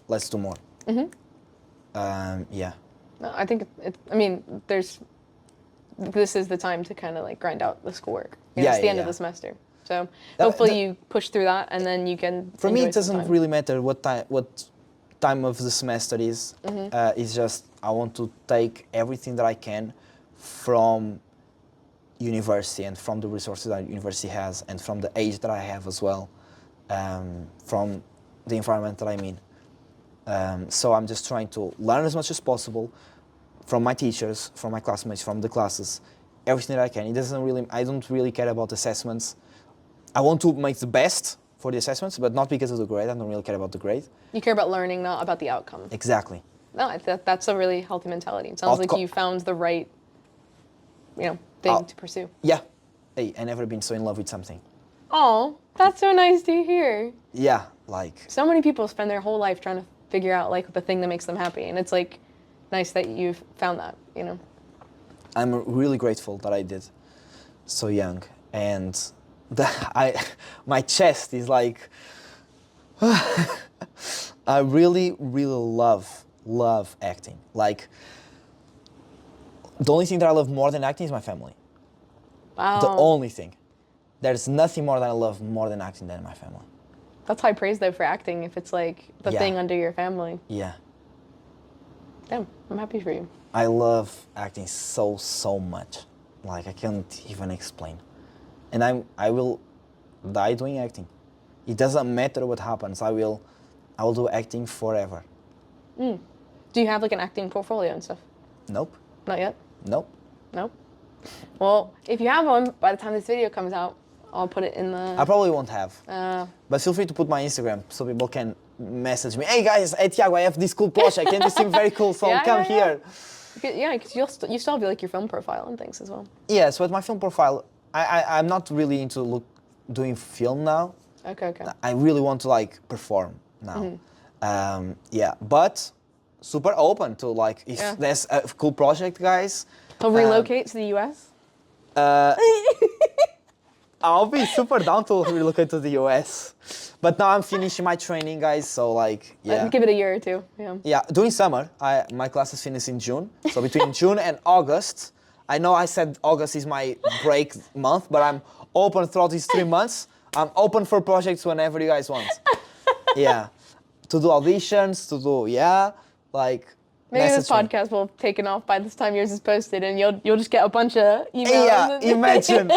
let's do more. Yeah. No, I think I mean, this is the time to kind of like grind out the schoolwork. You know, Yeah, it's the yeah, end of yeah. the semester. So hopefully you push through that and then you can For me, enjoy it some doesn't time. really matter what time of the semester is. It's just I want to take everything that I can from university and from the resources that university has and from the age that I have as well, from the environment that I'm in. So I'm just trying to learn as much as possible from my teachers, from my classmates, from the classes, everything that I can. I don't really care about assessments. I want to make the best for the assessments, but not because of the grade. I don't really care about the grade. You care about learning, not about the outcome. Exactly. No, that's a really healthy mentality. It sounds like you found the right, thing to pursue. Yeah. Hey, I never been so in love with something. Oh, that's so nice to hear. Yeah, like. So many people spend their whole life trying to figure out like the thing that makes them happy, and it's like nice that you've found that. I'm really grateful that I did so young, and my chest is like. I really, really love acting. Like, the only thing that I love more than acting is my family. Wow. The only thing. There's nothing more that I love more than acting than my family. That's high praise though for acting if it's like the Yeah. thing under your family. Yeah. Damn, I'm happy for you. I love acting so much. Like, I can't even explain. And I will die doing acting. It doesn't matter what happens. I will do acting forever. Do you have like an acting portfolio and stuff? Nope. Not yet? Nope. Nope. Well, if you have one, by the time this video comes out, I'll put it in the... I probably won't have. But feel free to put my Instagram so people can message me. Hey guys, hey Tiago, I have this cool project and this seems very cool, so come here. Yeah, because you still have like your film profile and things as well. Yeah, so at my film profile, I'm not really into doing film now. Okay. I really want to like perform now. Yeah, but super open to like if there's a cool project, guys. He'll relocate to the US? I'll be super down to relocate to the US. But now I'm finishing my training, guys, so like, yeah. Give it a year or two, yeah. Yeah, during summer, my classes finish in June. So between June and August, I know I said August is my break month, but I'm open throughout these 3 months. I'm open for projects whenever you guys want. Yeah. To do auditions, like... Maybe this podcast will have taken off by this time yours is posted and you'll just get a bunch of emails. Yeah, imagine.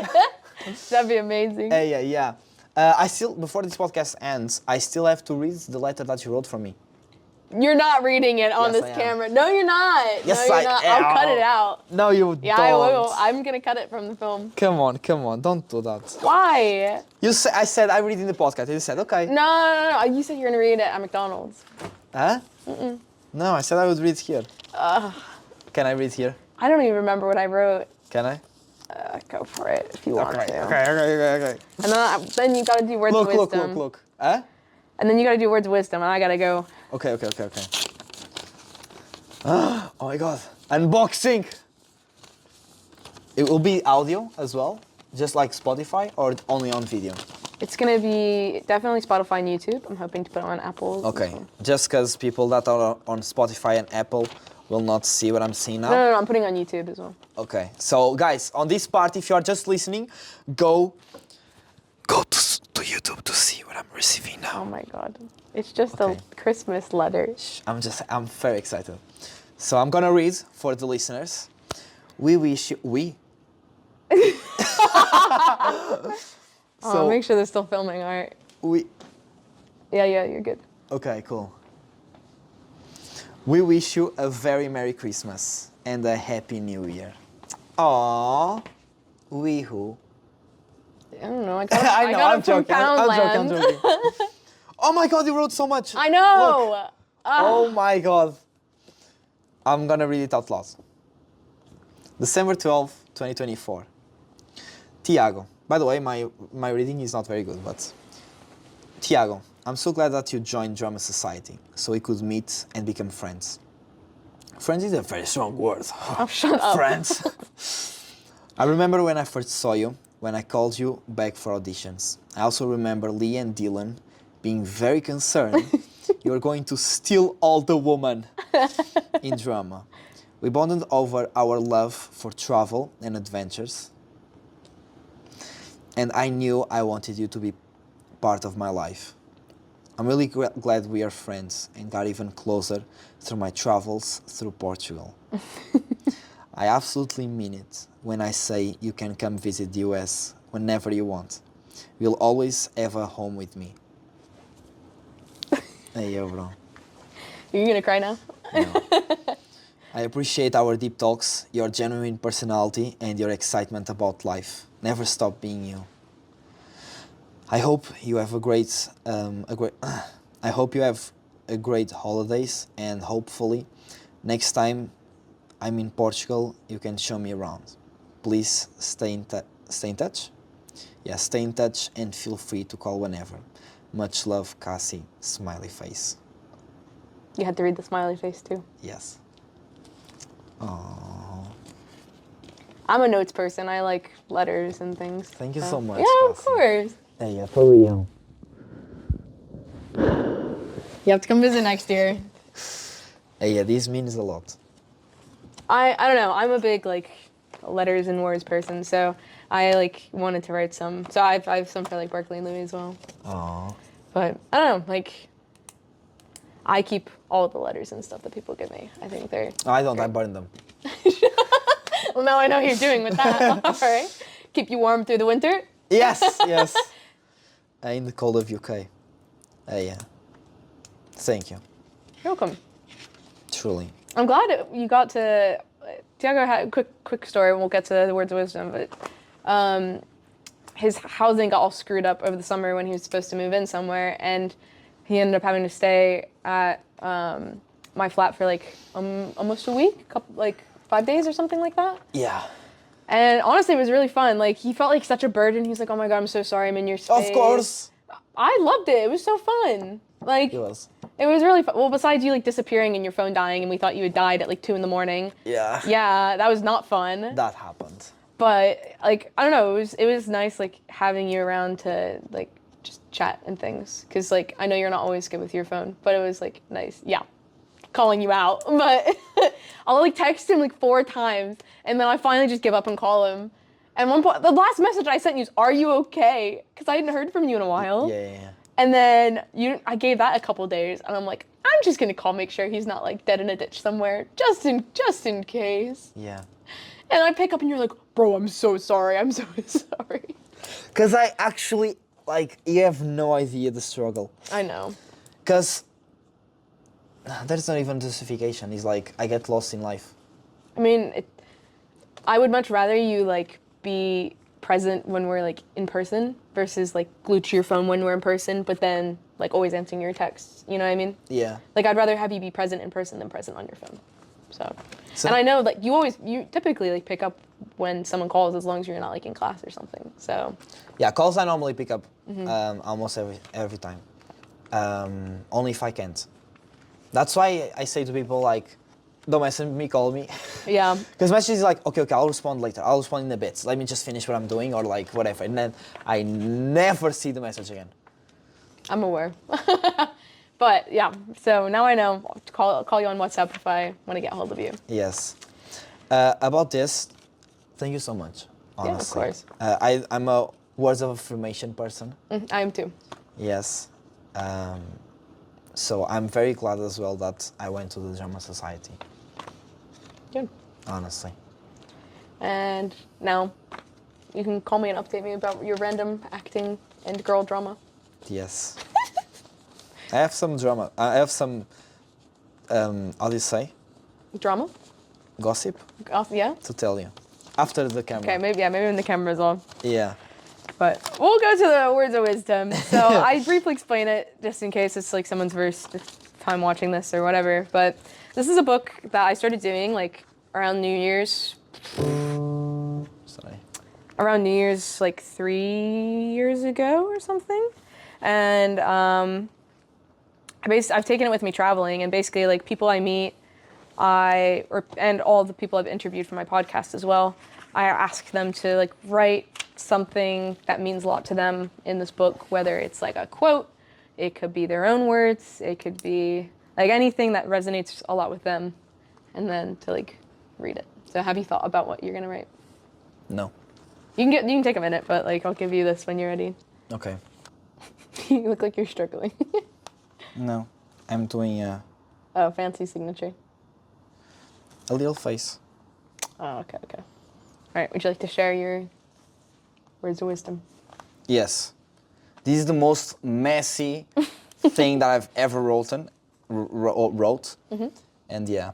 That'd be amazing. Yeah. I still, before this podcast ends, I still have to read the letter that you wrote for me. You're not reading it on this camera. No, you're not. Yes, no, you're not. I'll cut it out. No, you don't. Yeah, I will. I'm gonna cut it from the film. Come on. Don't do that. Why? I said I read in the podcast. You said, okay. No. You said you're gonna read it at McDonald's. Huh? No, I said I would read here. Can I read here? I don't even remember what I wrote. Can I? Go for it if you want to. Okay. And then you gotta do words of wisdom. Look. Huh? And then you gotta do words of wisdom, and I gotta go. Okay. Oh my god. Unboxing! It will be audio as well, just like Spotify, or only on video? It's gonna be definitely Spotify and YouTube. I'm hoping to put it on Apple. Okay, just because people that are on Spotify and Apple will not see what I'm seeing now? No, I'm putting it on YouTube as well. Okay, so guys, on this part, if you are just listening, go to YouTube to see what I'm receiving now. Oh my god. It's just a Christmas letter. I'm very excited. So I'm gonna read for the listeners. We wish you, So make sure they're still filming, alright. Yeah, you're good. Okay, cool. We wish you a very Merry Christmas and a Happy New Year. Aww. We who? I don't know. I got it from Poundland. I'm joking. Oh my god, you wrote so much. I know. Look. Oh my god. I'm gonna read it out loud. December 12th, 2024. Tiago. By the way, my reading is not very good, but... Tiago, I'm so glad that you joined Drama Society, so we could meet and become friends. Friends is a very strong word. Oh, shut up. Friends. I remember when I first saw you, when I called you back for auditions. I also remember Lee and Dylan being very concerned you were going to steal all the woman in drama. We bonded over our love for travel and adventures. And I knew I wanted you to be part of my life. I'm really glad we are friends and got even closer through my travels through Portugal. I absolutely mean it when I say you can come visit the US whenever you want. You'll always have a home with me. Hey, yo, bro. Are you gonna cry now? No. I appreciate our deep talks, your genuine personality, and your excitement about life. Never stop being you. I hope you have I hope you have a great holidays, and hopefully next time I'm in Portugal, you can show me around. Please stay in touch. Yeah, stay in touch and feel free to call whenever. Much love, Cassie. Smiley face. You had to read the smiley face too. Yes. Aww. I'm a notes person. I like letters and things. Thank you so much, Yeah, of Cassie. course. Hey, yeah, for real. You have to come visit next year. Hey, yeah, this means a lot. I don't know. I'm a big like letters and words person, so I like wanted to write some. So I have some for like Berkeley and Louis as well. Aww. But I don't know. Like I keep all the letters and stuff that people give me. I think they're. I don't. great. I burn them. Well, now I know what you're doing with that. All right. Keep you warm through the winter. Yes, yes. In the cold of UK. Yeah. Thank you. You're welcome. Truly. I'm glad you got to. Tiago had a quick story, and we'll get to the words of wisdom. But his housing got all screwed up over the summer when he was supposed to move in somewhere, and he ended up having to stay at my flat for like almost a week, like 5 days or something like that. Yeah. And honestly, it was really fun. Like he felt like such a burden. He was like, "Oh my God, I'm so sorry. I'm in your space." Of course. I loved it. It was so fun. Like It was. It was really fun. Well, besides you like disappearing and your phone dying, and we thought you had died at like 2 a.m. Yeah. Yeah, that was not fun. That happened. But like I don't know, it was nice like having you around to like just chat and things. Cause like I know you're not always good with your phone, but it was like nice. Yeah, calling you out, but I'll like text him like 4 times, and then I finally just give up and call him. And one point, the last message I sent you is, "Are you okay?" Because I hadn't heard from you in a while. Yeah. And then I gave that a couple days, and I'm like, I'm just gonna call, make sure he's not like dead in a ditch somewhere, just in case. Yeah. And I pick up, and you're like, "Bro, I'm so sorry. I'm so sorry." Cause I actually you have no idea the struggle. I know. Cause there's not even justification. It's like I get lost in life. I mean, I would much rather you like be present when we're like in person versus like glued to your phone when we're in person, but then like always answering your texts. You know what I mean? Yeah. Like I'd rather have you be present in person than present on your phone. So and I know like you typically like pick up when someone calls as long as you're not like in class or something. So yeah, calls I normally pick up almost every time. Only if I can't. That's why I say to people like, don't message me, call me. yeah. Because message is like, okay, I'll respond later. I'll respond in a bit. Let me just finish what I'm doing or like whatever. And then I never see the message again. I'm aware. But yeah, so now I know. I'll call you on WhatsApp if I want to get hold of you. Yes. About this, thank you so much. Honestly. Yeah, of course. I'm a words of affirmation person. I am too. Yes. So I'm very glad as well that I went to the Drama Society. Good. Honestly. And now you can call me and update me about your random acting and girl drama. Yes. I have some drama. I have some, how do you say? Drama? Gossip Yeah? to tell you. After the camera. Okay, maybe when the camera's on. Yeah. But we'll go to the words of wisdom. So I briefly explain it just in case it's like someone's first time watching this or whatever. But this is a book that I started doing like around New Year's. Sorry. Around New Year's like 3 years ago or something. And I've taken it with me traveling, and basically like people I meet, and all the people I've interviewed for my podcast as well, I ask them to like write something that means a lot to them in this book, whether it's like a quote, it could be their own words, it could be like anything that resonates a lot with them, and then to like read it. So have you thought about what you're gonna write? No. You can take a minute, but like I'll give you this when you're ready. Okay. You look like you're struggling. No, I'm doing a Fancy signature. little face. Oh, okay. All right, would you like to share your words of wisdom? Yes. This is the most messy thing that I've ever wrote. Mm-hmm. And yeah.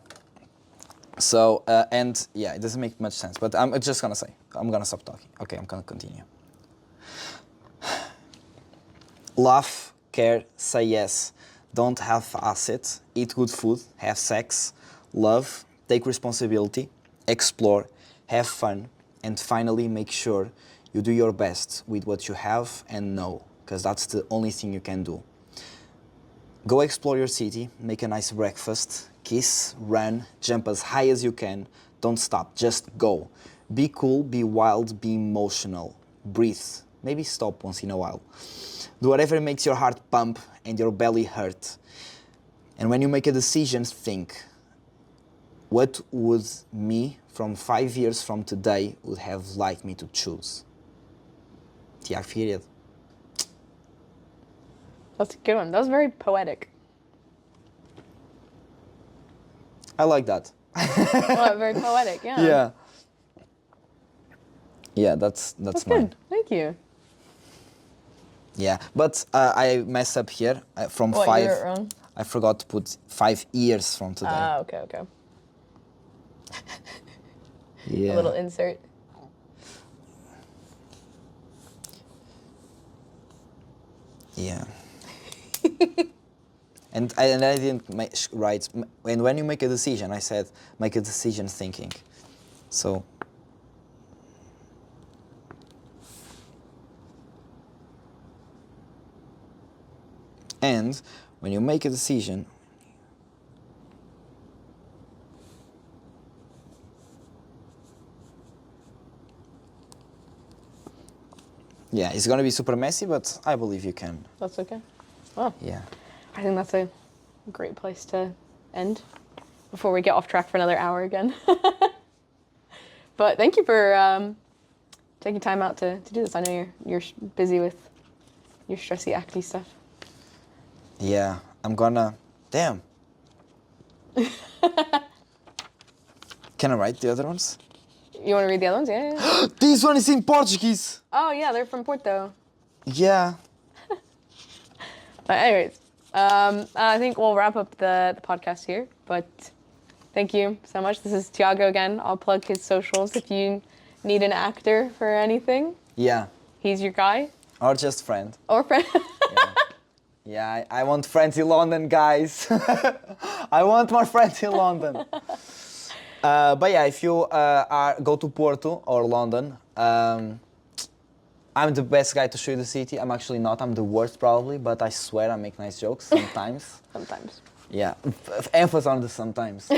So, it doesn't make much sense, but I'm just gonna say, I'm gonna stop talking. Okay, I'm gonna continue. Laugh, care, say yes. Don't half-ass it. Eat good food, have sex, love, take responsibility, explore, have fun, and finally make sure you do your best with what you have and know, because that's the only thing you can do. Go explore your city, make a nice breakfast, kiss, run, jump as high as you can. Don't stop, just go. Be cool, be wild, be emotional. Breathe, maybe stop once in a while. Do whatever makes your heart pump and your belly hurt. And when you make a decision, think, what would me from 5 years from today would have liked me to choose? Tiago Figueiredo. That's a good one. That was very poetic. I like that. Well, very poetic, yeah. Yeah. Yeah, that's That's mine. good. Thank you. Yeah, but I messed up here from What, 5. you wrote wrong? I forgot to put 5 years from today. Ah, okay. Yeah. A little insert. Yeah. and I didn't write. And when you make a decision, I said make a decision thinking. So. And when you make a decision, yeah, it's gonna be super messy, but I believe you can. That's okay. Well, Yeah. I think that's a great place to end before we get off track for another hour again. But thank you for taking time out to do this. I know you're busy with your stressy acne stuff. Yeah, I'm gonna. Damn. Can I write the other ones? You want to read the other ones? Yeah. This one is in Portuguese. Oh, yeah, they're from Porto. Yeah. But anyways, I think we'll wrap up the podcast here. But thank you so much. This is Tiago again. I'll plug his socials if you need an actor for anything. Yeah. He's your guy. Or just friend. Or friend. Yeah, I want friends in London, guys. I want more friends in London. But yeah, if you go to Porto or London, I'm the best guy to show you the city. I'm actually not. I'm the worst probably, but I swear I make nice jokes sometimes. Sometimes. Yeah, emphasis on the sometimes.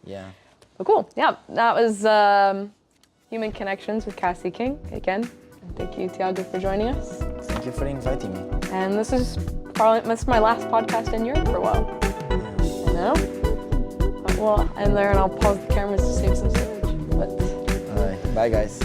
Yeah. But cool. Yeah, that was Human Connections with Cassie King again. And thank you, Tiago, for joining us. Thank you for inviting me. And this is my last podcast in Europe for a while. I know. But we'll end there and I'll pause the cameras to save some storage. But All right. Bye, guys.